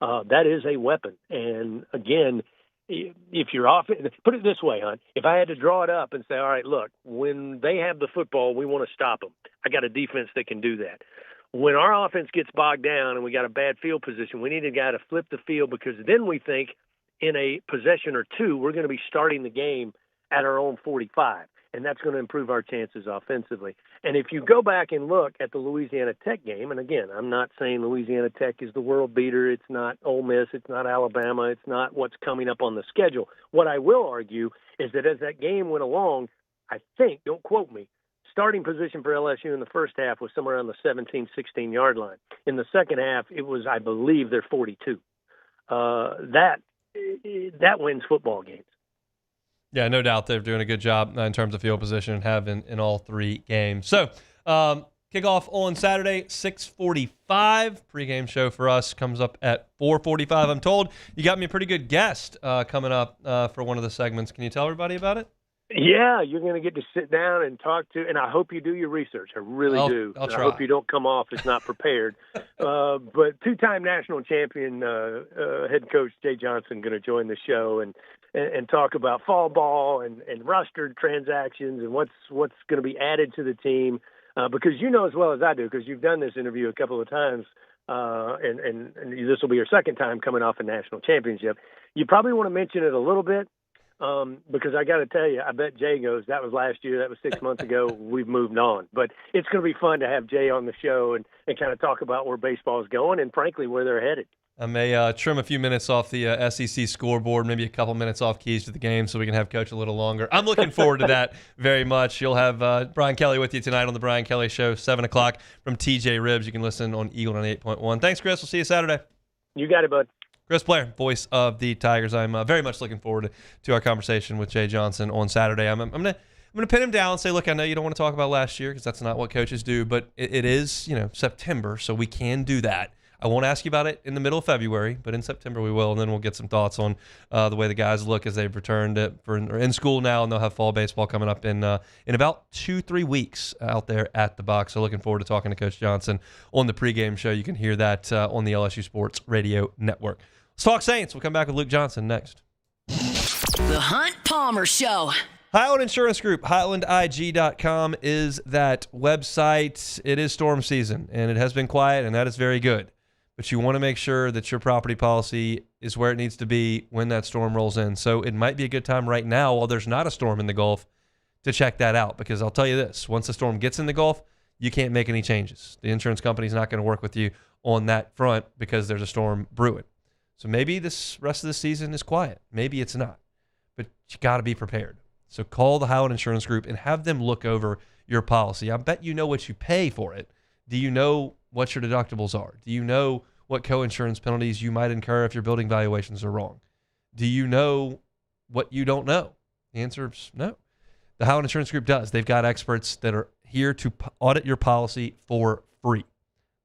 that is a weapon. And, again, if you're off, put it this way, hon, if I had to draw it up and say, all right, look, when they have the football, we want to stop them. I got a defense that can do that. When our offense gets bogged down and we got a bad field position, we need a guy to flip the field, because then we think in a possession or two, we're going to be starting the game at our own 45, and that's going to improve our chances offensively. And if you go back and look at the Louisiana Tech game, and again, I'm not saying Louisiana Tech is the world beater. It's not Ole Miss. It's not Alabama. It's not what's coming up on the schedule. What I will argue is that as that game went along, I think, don't quote me, starting position for LSU in the first half was somewhere around the 17, 16-yard line. In the second half, it was, I believe, their 42. That wins football games. Yeah, no doubt they're doing a good job in terms of field position and have in all three games. So Kickoff on Saturday, 6:45. Pregame show for us comes up at 4:45. I'm told you got me a pretty good guest coming up for one of the segments. Can you tell everybody about it? Yeah, you're going to get to sit down and talk to, and I hope you do your research. I really do. I'll try. I hope you don't come off as not prepared. But two-time national champion head coach Jay Johnson going to join the show and talk about fall ball and roster transactions and what's going to be added to the team. Because you know as well as I do, because you've done this interview a couple of times, and this will be your second time coming off a national championship. You probably want to mention it a little bit. Because I got to tell you, I bet Jay goes, that was last year, that was 6 months ago, we've moved on. But it's going to be fun to have Jay on the show and kind of talk about where baseball is going and, frankly, where they're headed. I may trim a few minutes off the SEC scoreboard, maybe a couple minutes off keys to the game so we can have Coach a little longer. I'm looking forward to that very much. You'll have Brian Kelly with you tonight on The Brian Kelly Show, 7 o'clock from TJ Ribbs. You can listen on Eagle 98.1. Thanks, Chris. We'll see you Saturday. You got it, bud. Chris Blair, voice of the Tigers. I'm very much looking forward to our conversation with Jay Johnson on Saturday. I'm gonna pin him down and say, look, I know you don't want to talk about last year because that's not what coaches do, but it is September, so we can do that. I won't ask you about it in the middle of February, but in September we will, and then we'll get some thoughts on the way the guys look as they've returned are in school now, and they'll have fall baseball coming up in about 2-3 weeks out there at the box. So looking forward to talking to Coach Johnson on the pregame show. You can hear that on the LSU Sports Radio Network. Let's talk Saints. We'll come back with Luke Johnson next. The Hunt Palmer Show. Highland Insurance Group, HighlandIG.com is that website. It is storm season, and it has been quiet, and that is very good. But you want to make sure that your property policy is where it needs to be when that storm rolls in. So it might be a good time right now, while there's not a storm in the Gulf, to check that out. Because I'll tell you this, once the storm gets in the Gulf, you can't make any changes. The insurance company is not going to work with you on that front because there's a storm brewing. So maybe this rest of the season is quiet. Maybe it's not. But you got to be prepared. So call the Highland Insurance Group and have them look over your policy. I bet you know what you pay for it. Do you know what your deductibles are? Do you know what co-insurance penalties you might incur if your building valuations are wrong? Do you know what you don't know? The answer is no. The Highland Insurance Group does. They've got experts that are here to audit your policy for free.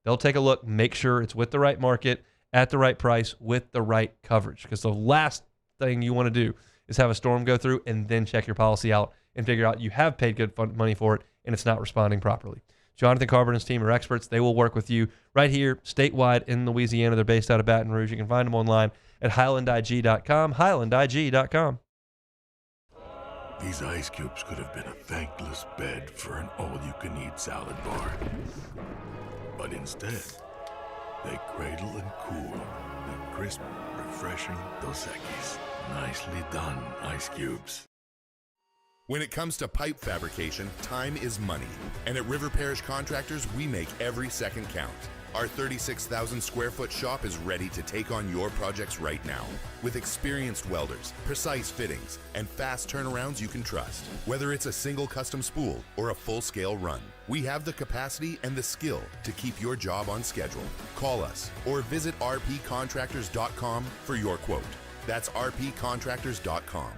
They'll take a look, make sure it's with the right market, at the right price, with the right coverage. Because the last thing you want to do is have a storm go through and then check your policy out and figure out you have paid good money for it and it's not responding properly. Jonathan Carver and his team are experts. They will work with you right here, statewide in Louisiana. They're based out of Baton Rouge. You can find them online at HighlandIG.com, HighlandIG.com. These ice cubes could have been a thankless bed for an all-you-can-eat salad bar. But instead, they cradle and cool the crisp, refreshing Dos Equis. Nicely done, ice cubes. When it comes to pipe fabrication, time is money. And at River Parish Contractors, we make every second count. Our 36,000 square foot shop is ready to take on your projects right now. With experienced welders, precise fittings, and fast turnarounds you can trust. Whether it's a single custom spool or a full-scale run, we have the capacity and the skill to keep your job on schedule. Call us or visit rpcontractors.com for your quote. That's rpcontractors.com.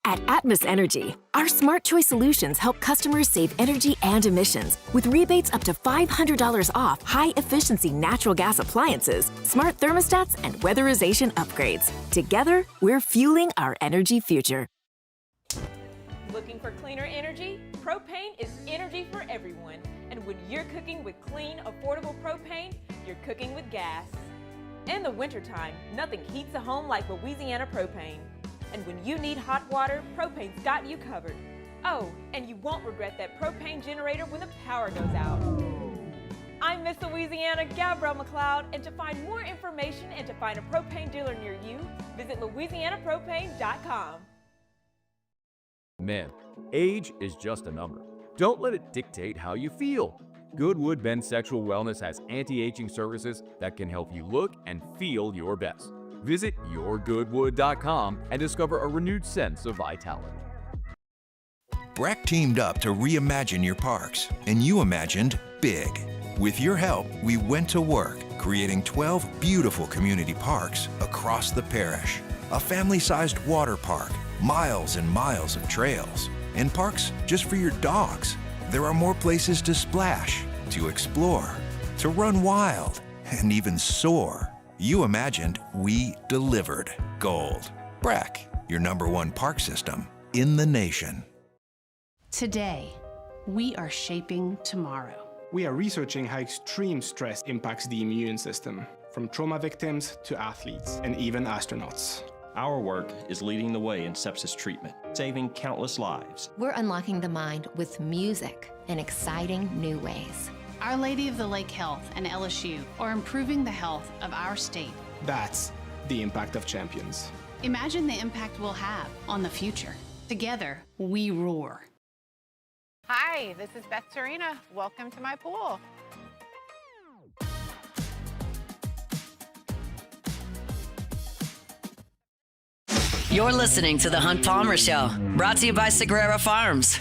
At Atmos Energy, our smart choice solutions help customers save energy and emissions with rebates up to $500 off high-efficiency natural gas appliances, smart thermostats, and weatherization upgrades. Together, we're fueling our energy future. Looking for cleaner energy? Propane is energy for everyone. And when you're cooking with clean, affordable propane, you're cooking with gas. In the wintertime, nothing heats a home like Louisiana propane. And when you need hot water, propane's got you covered. Oh, and you won't regret that propane generator when the power goes out. I'm Miss Louisiana, Gabrielle McLeod, and to find more information and to find a propane dealer near you, visit louisianapropane.com. Man, age is just a number. Don't let it dictate how you feel. Goodwood Men's Sexual Wellness has anti-aging services that can help you look and feel your best. Visit yourgoodwood.com and discover a renewed sense of vitality. BRAC teamed up to reimagine your parks, and you imagined big. With your help, we went to work, creating 12 beautiful community parks across the parish. A family-sized water park, miles and miles of trails, and parks just for your dogs. there are more places to splash, to explore, to run wild, and even soar. You imagined, we delivered. Gold. Breck, your #1 park system in the nation. Today, we are shaping tomorrow. We are researching how extreme stress impacts the immune system, from trauma victims to athletes and even astronauts. Our work is leading the way in sepsis treatment, saving countless lives. We're unlocking the mind with music in exciting new ways. Our Lady of the Lake Health and LSU are improving the health of our state. That's the impact of champions. Imagine the impact we'll have on the future. Together, we roar. Hi, this is Beth Serena. Welcome to my pool. You're listening to The Hunt Palmer Show, brought to you by Sagrera Farms.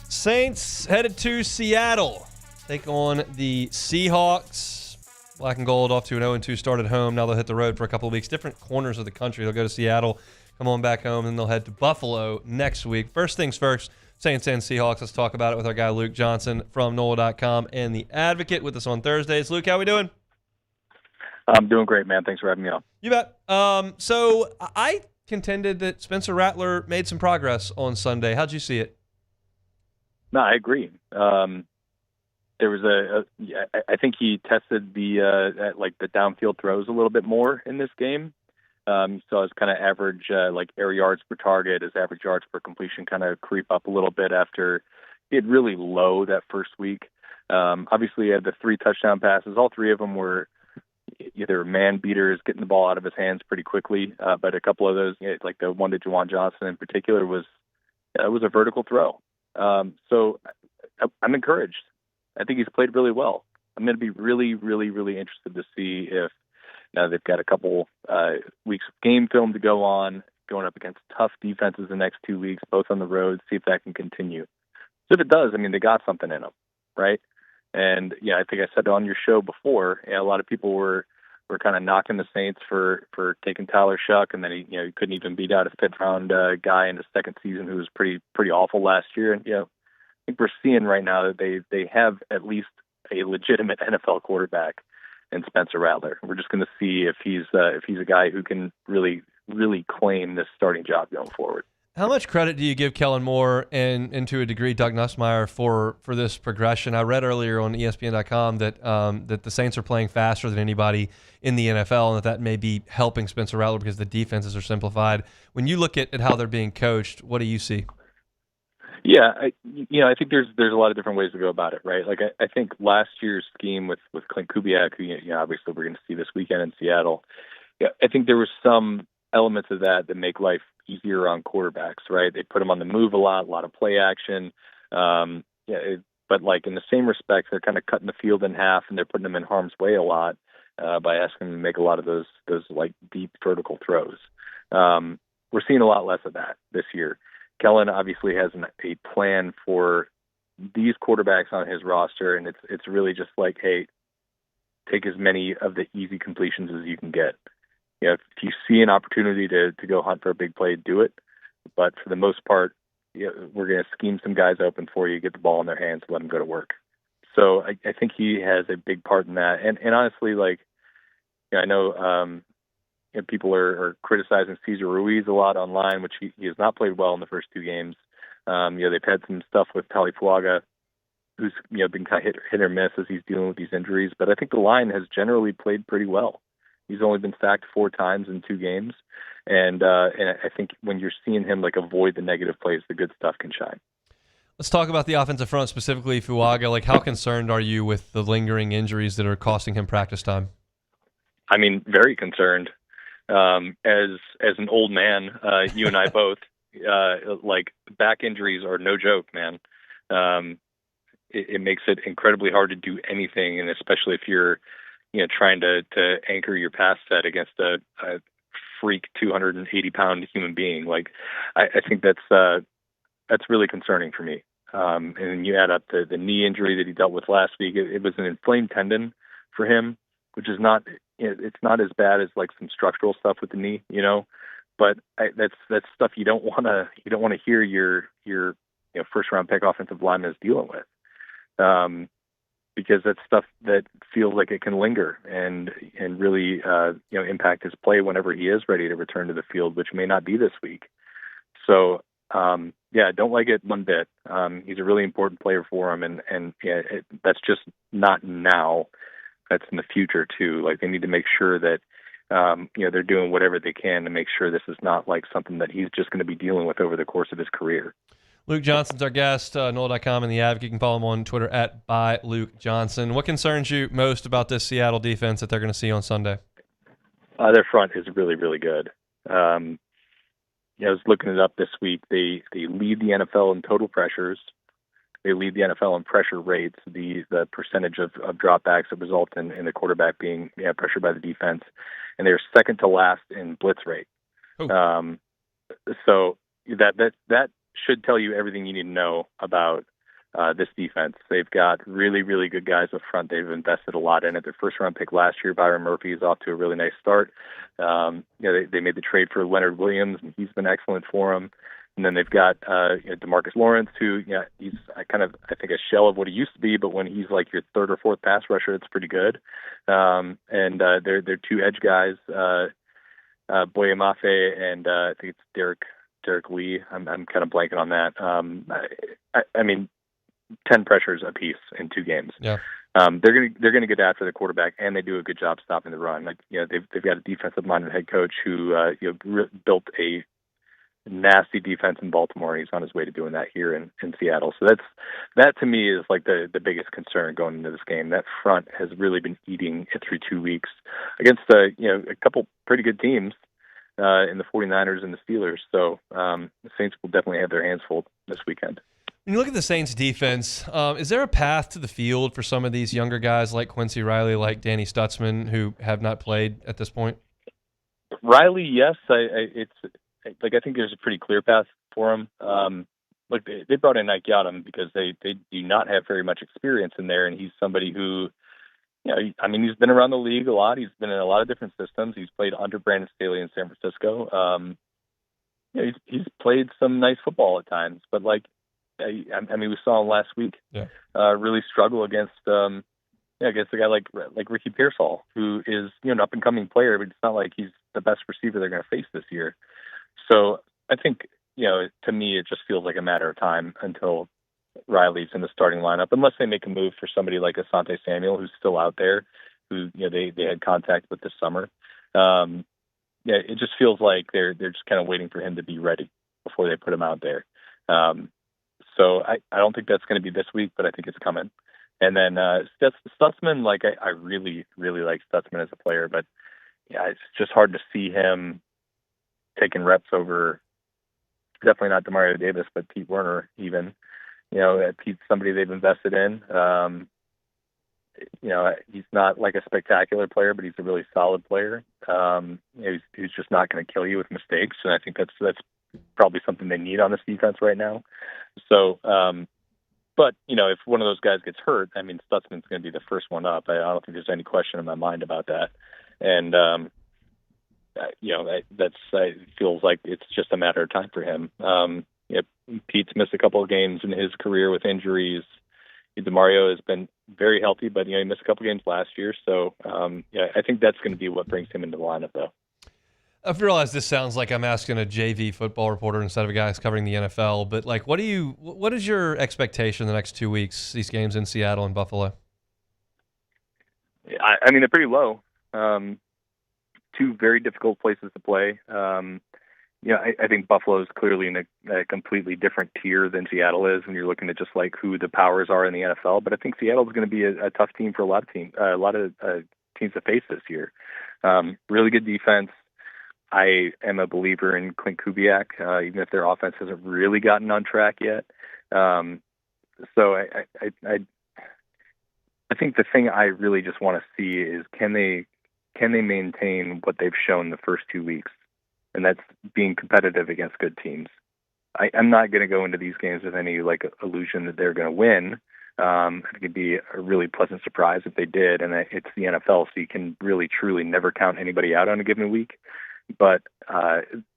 Saints headed to Seattle. Take on the Seahawks. Black and gold off to an 0-2 start at home. Now they'll hit the road for a couple of weeks. Different corners of the country. They'll go to Seattle, come on back home, and they'll head to Buffalo next week. First things first, Saints and Seahawks. Let's talk about it with our guy Luke Johnson from NOLA.com and The Advocate with us on Thursdays. Luke, how we doing? I'm doing great, man. Thanks for having me on. You bet. So I contended that Spencer Rattler made some progress on Sunday. How'd you see it? No, I agree. There was I think he tested the downfield throws a little bit more in this game. You saw his kind of average air yards per target, his average yards per completion kind of creep up a little bit after he had really low that first week. Obviously, he had the 3 touchdown passes. All 3 of them were either man beaters, getting the ball out of his hands pretty quickly. But a couple of those, like the one to Juwan Johnson in particular, was a vertical throw. So I'm encouraged. I think he's played really well. I'm going to be really, really, really interested to see if now they've got a couple weeks of game film to go on, going up against tough defenses the next 2 weeks, both on the road, see if that can continue. So if it does, I mean, they got something in them, right? And, I think I said on your show before, a lot of people were kind of knocking the Saints for taking Tyler Shuck, and then he couldn't even beat out a 5th-round guy in his second season who was pretty awful last year. And, I think we're seeing right now that they have at least a legitimate NFL quarterback in Spencer Rattler. We're just going to see if he's a guy who can really, really claim this starting job going forward. How much credit do you give Kellen Moore and to a degree Doug Nussmeier for this progression? I read earlier on ESPN.com that the Saints are playing faster than anybody in the NFL, and that may be helping Spencer Rattler because the defenses are simplified. When you look at how they're being coached, what do you see? Yeah, I think there's a lot of different ways to go about it, right? Like I think last year's scheme with Clint Kubiak, who obviously we're going to see this weekend in Seattle. Yeah, I think there was some elements of that make life easier on quarterbacks, right? They put them on the move a lot of play action. But like in the same respect, they're kind of cutting the field in half and they're putting them in harm's way a lot by asking them to make a lot of those like deep vertical throws. We're seeing a lot less of that this year. Kellen obviously has a plan for these quarterbacks on his roster, and it's really just like, hey, take as many of the easy completions as you can get. If you see an opportunity to go hunt for a big play, do it. But for the most part, we're going to scheme some guys open for you, get the ball in their hands, let them go to work. So I think he has a big part in that. And honestly, I know people are criticizing Cesar Ruiz a lot online, which he has not played well in the first 2 games. They've had some stuff with Talifuaga, who's been kind of hit or miss as he's dealing with these injuries. But I think the line has generally played pretty well. He's only been sacked 4 times in 2 games. And I think when you're seeing him avoid the negative plays, the good stuff can shine. Let's talk about the offensive front, specifically Fuaga. How concerned are you with the lingering injuries that are costing him practice time? I mean, very concerned. As an old man, you and I both, back injuries are no joke, man. It makes it incredibly hard to do anything, and especially if you're trying to anchor your pass set against a freak 280-pound human being. I think that's that's really concerning for me. And you add up the knee injury that he dealt with last week. It was an inflamed tendon for him, which is not, it's not as bad as like some structural stuff with the knee, but that's stuff you don't want to hear your first round pick offensive lineman is dealing with. Because that's stuff that feels like it can linger and really impact his play whenever he is ready to return to the field, which may not be this week. So don't like it one bit. He's a really important player for him, and that's just not now. That's in the future too. Like, they need to make sure that they're doing whatever they can to make sure this is not like something that he's just going to be dealing with over the course of his career. Luke Johnson's our guest, NOLA.com and The Advocate. You can follow him on Twitter at @ByLukeJohnson. What concerns you most about this Seattle defense that they're going to see on Sunday? Their front is really, really good. I was looking it up this week. They lead the NFL in total pressures. They lead the NFL in pressure rates, the percentage of dropbacks that result in the quarterback being pressured by the defense. And they're second to last in blitz rate. So that should tell you everything you need to know about this defense. They've got really, really good guys up front. They've invested a lot in it. Their first-round pick last year, Byron Murphy, is off to a really nice start. They made the trade for Leonard Williams, and he's been excellent for them. And then they've got DeMarcus Lawrence, who he's I think a shell of what he used to be, but when he's like your third or fourth pass rusher, it's pretty good. And they're two edge guys, Boye Mafe and I think it's Derek Lee. I'm kind of blanking on that. I mean, 10 pressures apiece in 2 games. Yeah. They're gonna get after the quarterback, and they do a good job stopping the run. Like, they've got a defensive-minded head coach who built a nasty defense in Baltimore. He's on his way to doing that here in Seattle. So that to me is like the biggest concern going into this game. That front has really been eating it through 2 weeks against a couple pretty good teams. In the 49ers and the Steelers. So the Saints will definitely have their hands full this weekend. When you look at the Saints defense, is there a path to the field for some of these younger guys like Quincy Riley, like Danny Stutzman, who have not played at this point? Riley, yes. I think there's a pretty clear path for him. They brought in Ike Yadam because they do not have very much experience in there, and he's somebody who, he's been around the league a lot. He's been in a lot of different systems. He's played under Brandon Staley in San Francisco. He's played some nice football at times, but we saw him last week really struggle against a guy like Ricky Pearsall, who is an up and coming player, but it's not like he's the best receiver they're going to face this year. So I think to me it just feels like a matter of time until Riley's in the starting lineup, unless they make a move for somebody like Asante Samuel, who's still out there, who they had contact with this summer. It just feels like they're just kind of waiting for him to be ready before they put him out there. So I don't think that's going to be this week, but I think it's coming. And then Stutzman, I really, really like Stutzman as a player, but it's just hard to see him taking reps over definitely not Demario Davis, but Pete Werner even. Pete's somebody they've invested in. He's not like a spectacular player, but he's a really solid player. He's just not going to kill you with mistakes, and I think that's probably something they need on this defense right now. So, but if one of those guys gets hurt, Stutzman's going to be the first one up. I don't think there's any question in my mind about that. And it feels like it's just a matter of time for him. Pete's missed a couple of games in his career with injuries. DeMario has been very healthy, but he missed a couple games last year. So I think that's going to be what brings him into the lineup, though. I realize this sounds like I'm asking a JV football reporter instead of a guy who's covering the NFL, but what is your expectation the next 2 weeks? These games in Seattle and Buffalo. They're pretty low. 2 very difficult places to play. I think Buffalo is clearly in a completely different tier than Seattle is when you're looking at just like who the powers are in the NFL. But I think Seattle is going to be a tough team for a lot of teams to face this year. Really good defense. I am a believer in Clint Kubiak, even if their offense hasn't really gotten on track yet. So I think the thing I really just want to see is can they maintain what they've shown the first 2 weeks, and that's being competitive against good teams. I'm not going to go into these games with any like illusion that they're going to win. I think it'd be a really pleasant surprise if they did, and it's the NFL, so you can really truly never count anybody out on a given week. But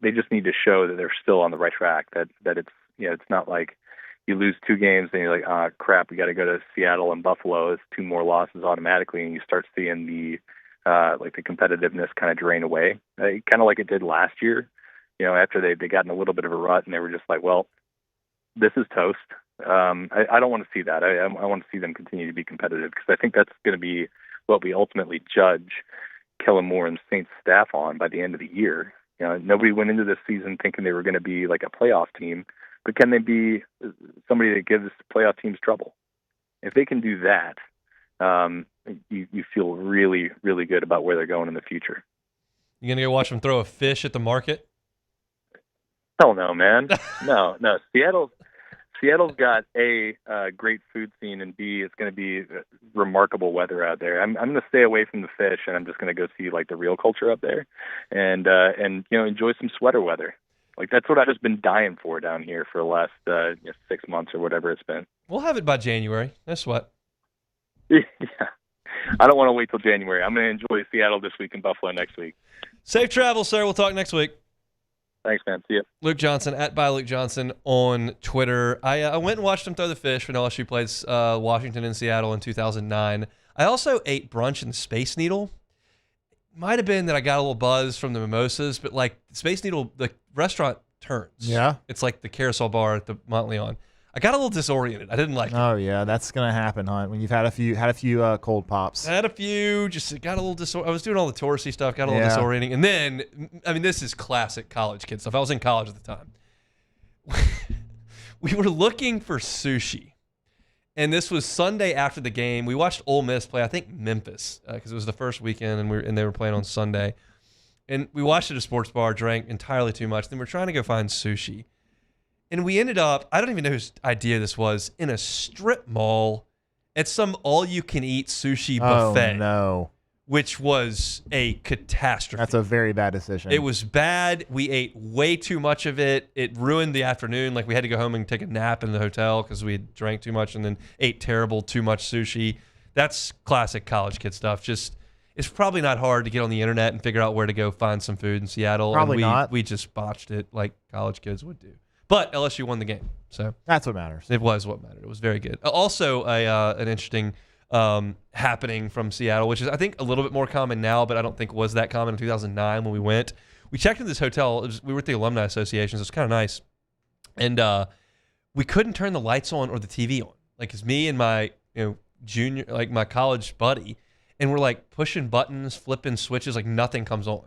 they just need to show that they're still on the right track. That it's it's not like you lose 2 games and you're like, crap, we got to go to Seattle and Buffalo. It's 2 more losses automatically, and you start seeing the competitiveness kind of drain away, kind of like it did last year. After they got in a little bit of a rut and they were just like, well, this is toast. I don't want to see that. I want to see them continue to be competitive, because I think that's going to be what we ultimately judge Kellen Moore and Saints staff on by the end of the year. Nobody went into this season thinking they were going to be like a playoff team, but can they be somebody that gives playoff teams trouble? If they can do that, you feel really, really good about where they're going in the future. You going to go watch them throw a fish at the market? Hell no, man. No. Seattle's got A, great food scene, and B, it's going to be remarkable weather out there. I'm going to stay away from the fish, and I'm just going to go see like the real culture up there, and enjoy some sweater weather. Like, that's what I've just been dying for down here for the last 6 months or whatever it's been. We'll have it by January. No sweat. Yeah. I don't want to wait till January. I'm going to enjoy Seattle this week and Buffalo next week. Safe travel, sir. We'll talk next week. Thanks, man. See you. Luke Johnson, @ByLukeJohnson on Twitter. I went and watched him throw the fish when LSU played Washington and Seattle in 2009. I also ate brunch in the Space Needle. Might have been that I got a little buzz from the mimosas, but like Space Needle, the restaurant turns. Yeah. It's like the carousel bar at the Montleon. I got a little disoriented. I didn't like it. Oh yeah, that's gonna happen, Hunt. When you've had a few cold pops. I had a few. Just got a little I was doing all the touristy stuff. Got a little disorienting, and then this is classic college kid stuff. I was in college at the time. We were looking for sushi, and this was Sunday after the game. We watched Ole Miss play, I think Memphis, because it was the first weekend, and they were playing on Sunday. And we watched at a sports bar, drank entirely too much. Then we're trying to go find sushi. And we ended up, I don't even know whose idea this was, in a strip mall at some all-you-can-eat sushi buffet. Oh, no. Which was a catastrophe. That's a very bad decision. It was bad. We ate way too much of it. It ruined the afternoon. Like, we had to go home and take a nap in the hotel because we drank too much and then ate too much sushi. That's classic college kid stuff. Just, it's probably not hard to get on the internet and figure out where to go find some food in Seattle. Probably not. We just botched it like college kids would do. But LSU won the game, so that's what matters. It was what mattered. It was very good. Also, an interesting happening from Seattle, which is I think a little bit more common now, but I don't think was that common in 2009 when we went. We checked into this hotel. We were at the Alumni Association, so it was kind of nice, and we couldn't turn the lights on or the TV on. Like, it's me and my junior, like my college buddy, and we're like pushing buttons, flipping switches, like nothing comes on.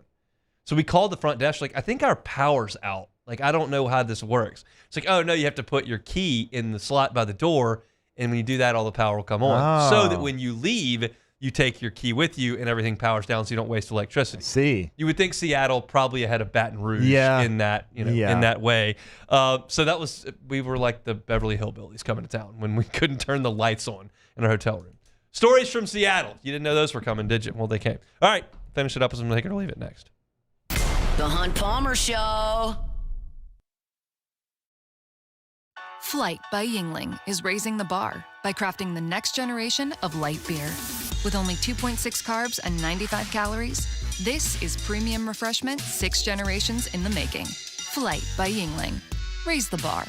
So we called the front desk, like, I think our power's out. Like, I don't know how this works. It's like, oh, no, you have to put your key in the slot by the door, and when you do that, all the power will come on. So that when you leave, you take your key with you, and everything powers down so you don't waste electricity. See. You would think Seattle probably ahead of Baton Rouge in that, in that way. So that was, we were like the Beverly Hillbillies coming to town when we couldn't turn the lights on in our hotel room. Stories from Seattle. You didn't know those were coming, did you? Well, they came. All right, finish it up with some Take It or Leave It next. The Hunt Palmer Show. Flight by Yingling is raising the bar by crafting the next generation of light beer. With only 2.6 carbs and 95 calories, this is premium refreshment 6 generations in the making. Flight by Yingling. Raise the bar.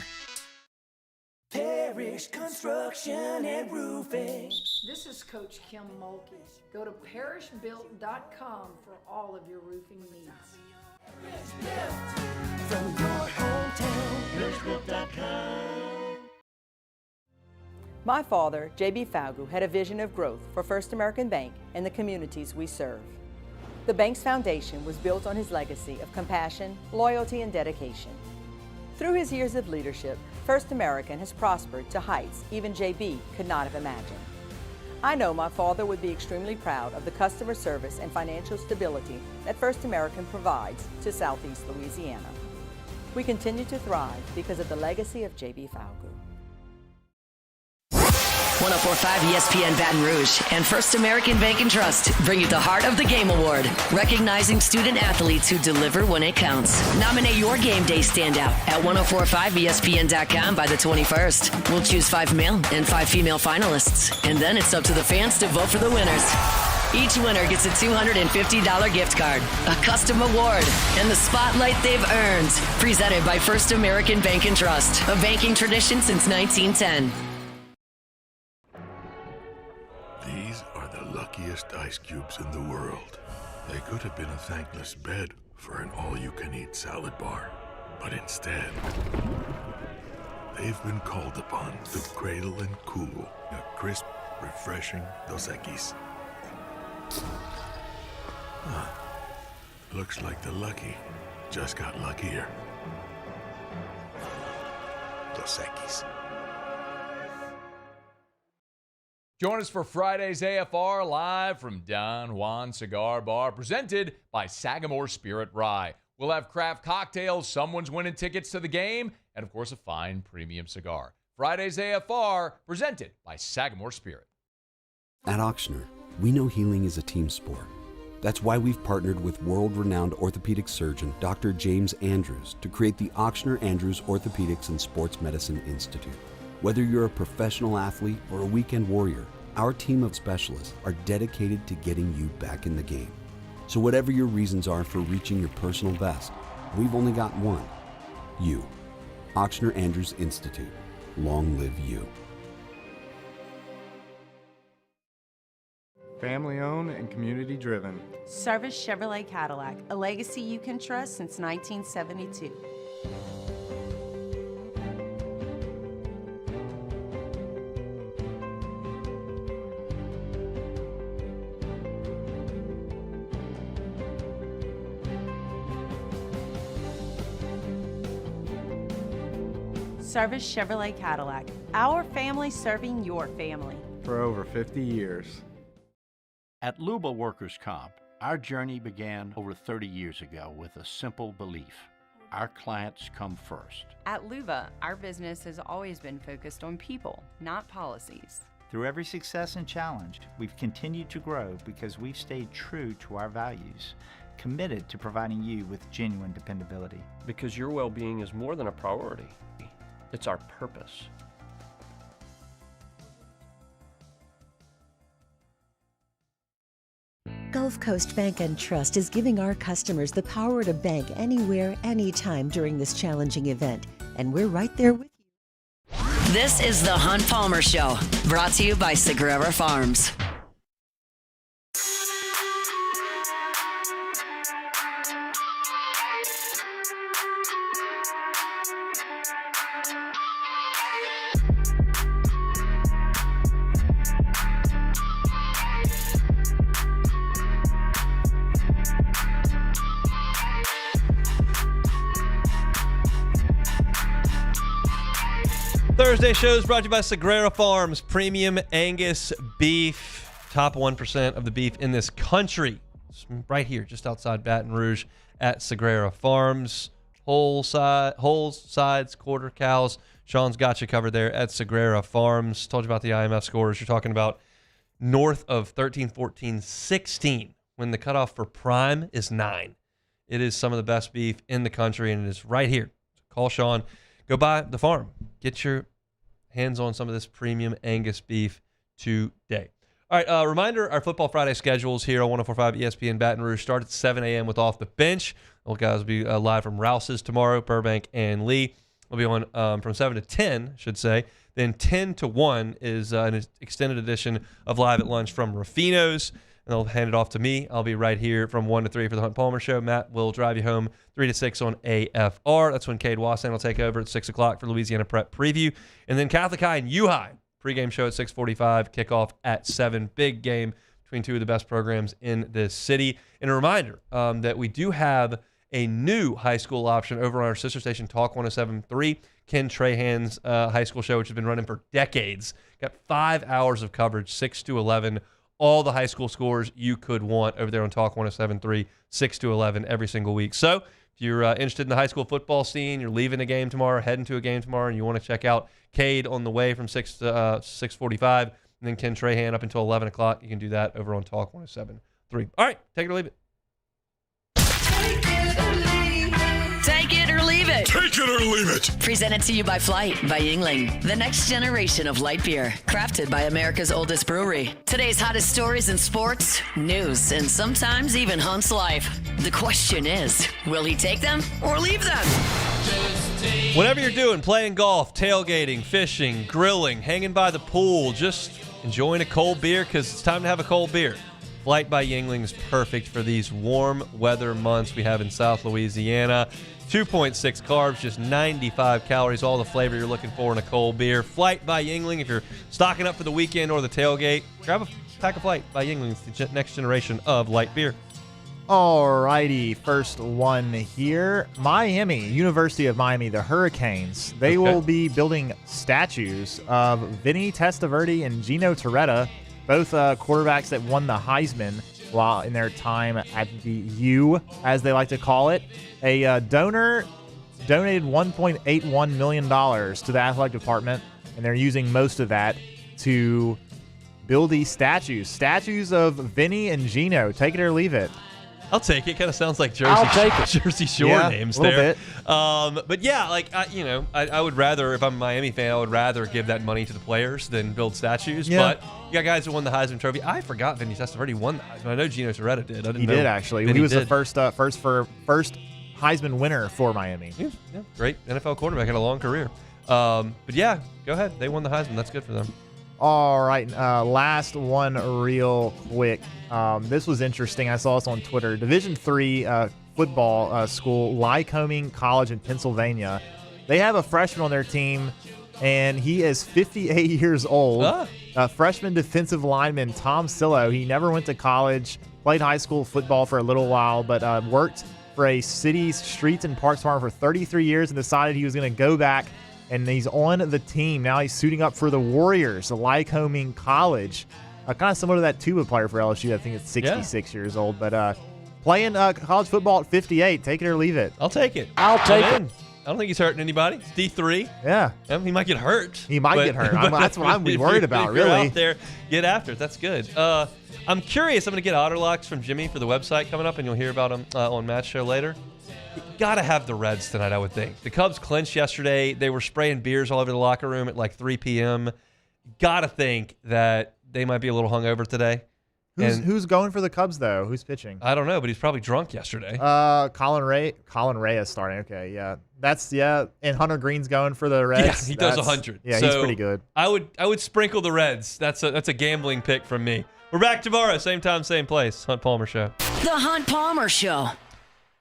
Parish Construction and Roofing. This is Coach Kim Mulkey. Go to parishbuilt.com for all of your roofing needs. From your hometown, parishbuilt.com. My father, J.B. Falgu, had a vision of growth for First American Bank and the communities we serve. The bank's foundation was built on his legacy of compassion, loyalty, and dedication. Through his years of leadership, First American has prospered to heights even J.B. could not have imagined. I know my father would be extremely proud of the customer service and financial stability that First American provides to Southeast Louisiana. We continue to thrive because of the legacy of J.B. Falgu. 104.5 ESPN Baton Rouge and First American Bank and Trust bring you the Heart of the Game Award, recognizing student athletes who deliver when it counts. Nominate your game day standout at 1045ESPN.com by the 21st. We'll choose 5 male and 5 female finalists, and then it's up to the fans to vote for the winners. Each winner gets a $250 gift card, a custom award, and the spotlight they've earned. Presented by First American Bank and Trust, a banking tradition since 1910. These are the luckiest ice cubes in the world. They could have been a thankless bed for an all-you-can-eat salad bar. But instead, they've been called upon to cradle and cool a crisp, refreshing Dos Equis. Huh. Looks like the lucky just got luckier. Dos Equis. Join us for Friday's AFR live from Don Juan Cigar Bar, presented by Sagamore Spirit Rye. We'll have craft cocktails, someone's winning tickets to the game, and of course a fine premium cigar. Friday's AFR, presented by Sagamore Spirit. At Ochsner, we know healing is a team sport. That's why we've partnered with world-renowned orthopedic surgeon Dr. James Andrews to create the Ochsner Andrews Orthopedics and Sports Medicine Institute. Whether you're a professional athlete or a weekend warrior, our team of specialists are dedicated to getting you back in the game. So whatever your reasons are for reaching your personal best, we've only got one: you. Ochsner Andrews Institute. Long live you. Family owned and community driven. Service Chevrolet Cadillac, a legacy you can trust since 1972. Service Chevrolet Cadillac, our family serving your family. For over 50 years. At Luba Workers' Comp, our journey began over 30 years ago with a simple belief: our clients come first. At Luba, our business has always been focused on people, not policies. Through every success and challenge, we've continued to grow because we've stayed true to our values, committed to providing you with genuine dependability. Because your well-being is more than a priority. It's our purpose. Gulf Coast Bank and Trust is giving our customers the power to bank anywhere, anytime during this challenging event. And we're right there with you. This is the Hunt Palmer Show, brought to you by Sagrera Farms. Thursday shows brought to you by Sagrera Farms, premium Angus beef, top 1% of the beef in this country. It's right here, just outside Baton Rouge at Sagrera Farms. Holes, sides, quarter cows. Sean's got you covered there at Sagrera Farms. Told you about the IMF scores. You're talking about north of 13, 14, 16, when the cutoff for prime is 9. It is some of the best beef in the country, and it is right here. So call Sean. Go by the farm. Get your hands on some of this premium Angus beef today. All right, reminder, our Football Friday schedules here on 104.5 ESPN Baton Rouge start at 7 a.m. with Off the Bench. Those guys will be live from Rouse's tomorrow, Burbank and Lee. We'll be on from 7 to 10, I should say. Then 10 to 1 is an extended edition of Live at Lunch from Rufino's. And they'll hand it off to me. I'll be right here from 1 to 3 for the Hunt Palmer Show. Matt will drive you home 3 to 6 on AFR. That's when Cade Wassan will take over at 6 o'clock for Louisiana Prep Preview. And then Catholic High and U-High. Pregame show at 6:45, kickoff at 7. Big game between two of the best programs in this city. And a reminder that we do have a new high school option over on our sister station, Talk 107.3, Ken Trahan's high school show, which has been running for decades. Got 5 hours of coverage, 6 to 11. All the high school scores you could want over there on Talk 107.3, 6 to 11 every single week. So If you're interested in the high school football scene, you're leaving a game tomorrow, heading to a game tomorrow, and you want to check out Cade on the way from 6 to 6:45, and then Ken Trahan up until 11 o'clock, you can do that over on Talk 107.3. All right, take it or leave it. Take it or leave it. Take it or leave it. Presented to you by Flight by Yingling, the next generation of light beer, crafted by America's oldest brewery. Today's hottest stories in sports, news, and sometimes even Hunt's life. The question is, will he take them or leave them? Whatever you're doing, playing golf, tailgating, fishing, grilling, hanging by the pool, just enjoying a cold beer because it's time to have a cold beer. Flight by Yingling is perfect for these warm weather months we have in South Louisiana. 2.6 carbs, just 95 calories, all the flavor you're looking for in a cold beer. Flight by Yingling. If you're stocking up for the weekend or the tailgate, grab a pack of Flight by Yingling. It's the next generation of light beer. Alrighty, first one here. Miami, University of Miami, the Hurricanes. They will be building statues of Vinny Testaverde and Gino Torretta, both quarterbacks that won the Heisman while in their time at the U, as they like to call it. A donor donated $1.81 million to the athletic department, and they're using most of that to build these statues. Statues of Vinny and Gino. Take it or leave it. I'll take it. Kind of sounds like Jersey Shore names there. Bit. But yeah, like I would rather, if I'm a Miami fan, I would rather give that money to the players than build statues. Yeah. But you got guys who won the Heisman Trophy. I forgot Vinny Testaverde won the Heisman. I know Gino Torretta did. He did actually. He was the first Heisman winner for Miami. Yeah, great NFL quarterback, had a long career. But yeah, go ahead. They won the Heisman. That's good for them. All right, last one real quick. This was interesting. I saw this on Twitter. Division III football school, Lycoming College in Pennsylvania. They have a freshman on their team, and he is 58 years old. Freshman defensive lineman Tom Sillo. He never went to college, played high school football for a little while, but worked for a city's streets and parks department for 33 years and decided he was going to go back. And he's on the team. Now he's suiting up for the Warriors, Lycoming College. Kind of similar to that tuba player for LSU. I think it's 66 years old. But playing college football at 58, take it or leave it. I'll take it. I'll take it. I don't think he's hurting anybody. It's D3. Yeah. He might get hurt. He might get hurt. That's what I'm worried about, if you're really. Out there, get after it. That's good. I'm curious. I'm going to get otter locks from Jimmy for the website coming up, and you'll hear about them on Match Show later. Got to have the Reds tonight, I would think. The Cubs clinched yesterday. They were spraying beers all over the locker room at like 3 p.m. Got to think that they might be a little hungover today. Who's going for the Cubs, though? Who's pitching? I don't know, but he's probably drunk yesterday. Colin Ray is starting. Okay, yeah. And Hunter Green's going for the Reds. Yeah, he does 100. Yeah, so he's pretty good. I would sprinkle the Reds. That's a gambling pick from me. We're back tomorrow, same time, same place. Hunt Palmer Show. The Hunt Palmer Show.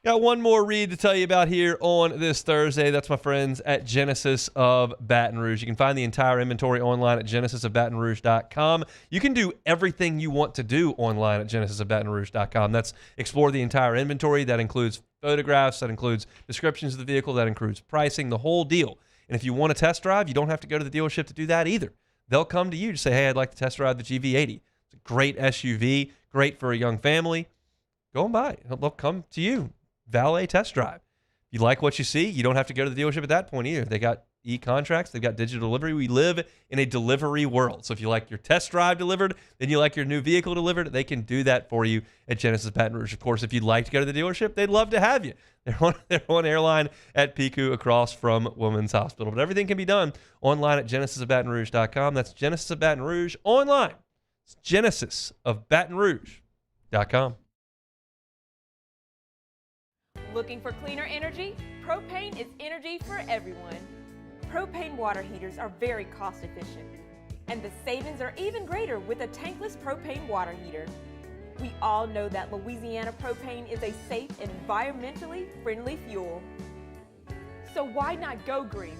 Got one more read to tell you about here on this Thursday. That's my friends at Genesis of Baton Rouge. You can find the entire inventory online at genesisofbatonrouge.com. You can do everything you want to do online at genesisofbatonrouge.com. That's explore the entire inventory. That includes photographs. That includes descriptions of the vehicle. That includes pricing, the whole deal. And if you want a test drive, you don't have to go to the dealership to do that either. They'll come to you to say, hey, I'd like to test drive the GV80. It's a great SUV, great for a young family. Go and buy it. They'll come to you. Valet test drive. If you like what you see, you don't have to go to the dealership at that point either. They got e-contracts. They've got digital delivery. We live in a delivery world. So if you like your test drive delivered, then you like your new vehicle delivered, they can do that for you at Genesis Baton Rouge. Of course, if you'd like to go to the dealership, they'd love to have you. They're on airline at Pico across from Women's Hospital. But everything can be done online at genesisofbatonrouge.com. That's Genesis of Baton Rouge online. It's genesisofbatonrouge.com. Looking for cleaner energy? Propane is energy for everyone. Propane water heaters are very cost efficient, and the savings are even greater with a tankless propane water heater. We all know that Louisiana propane is a safe and environmentally friendly fuel. So why not go green?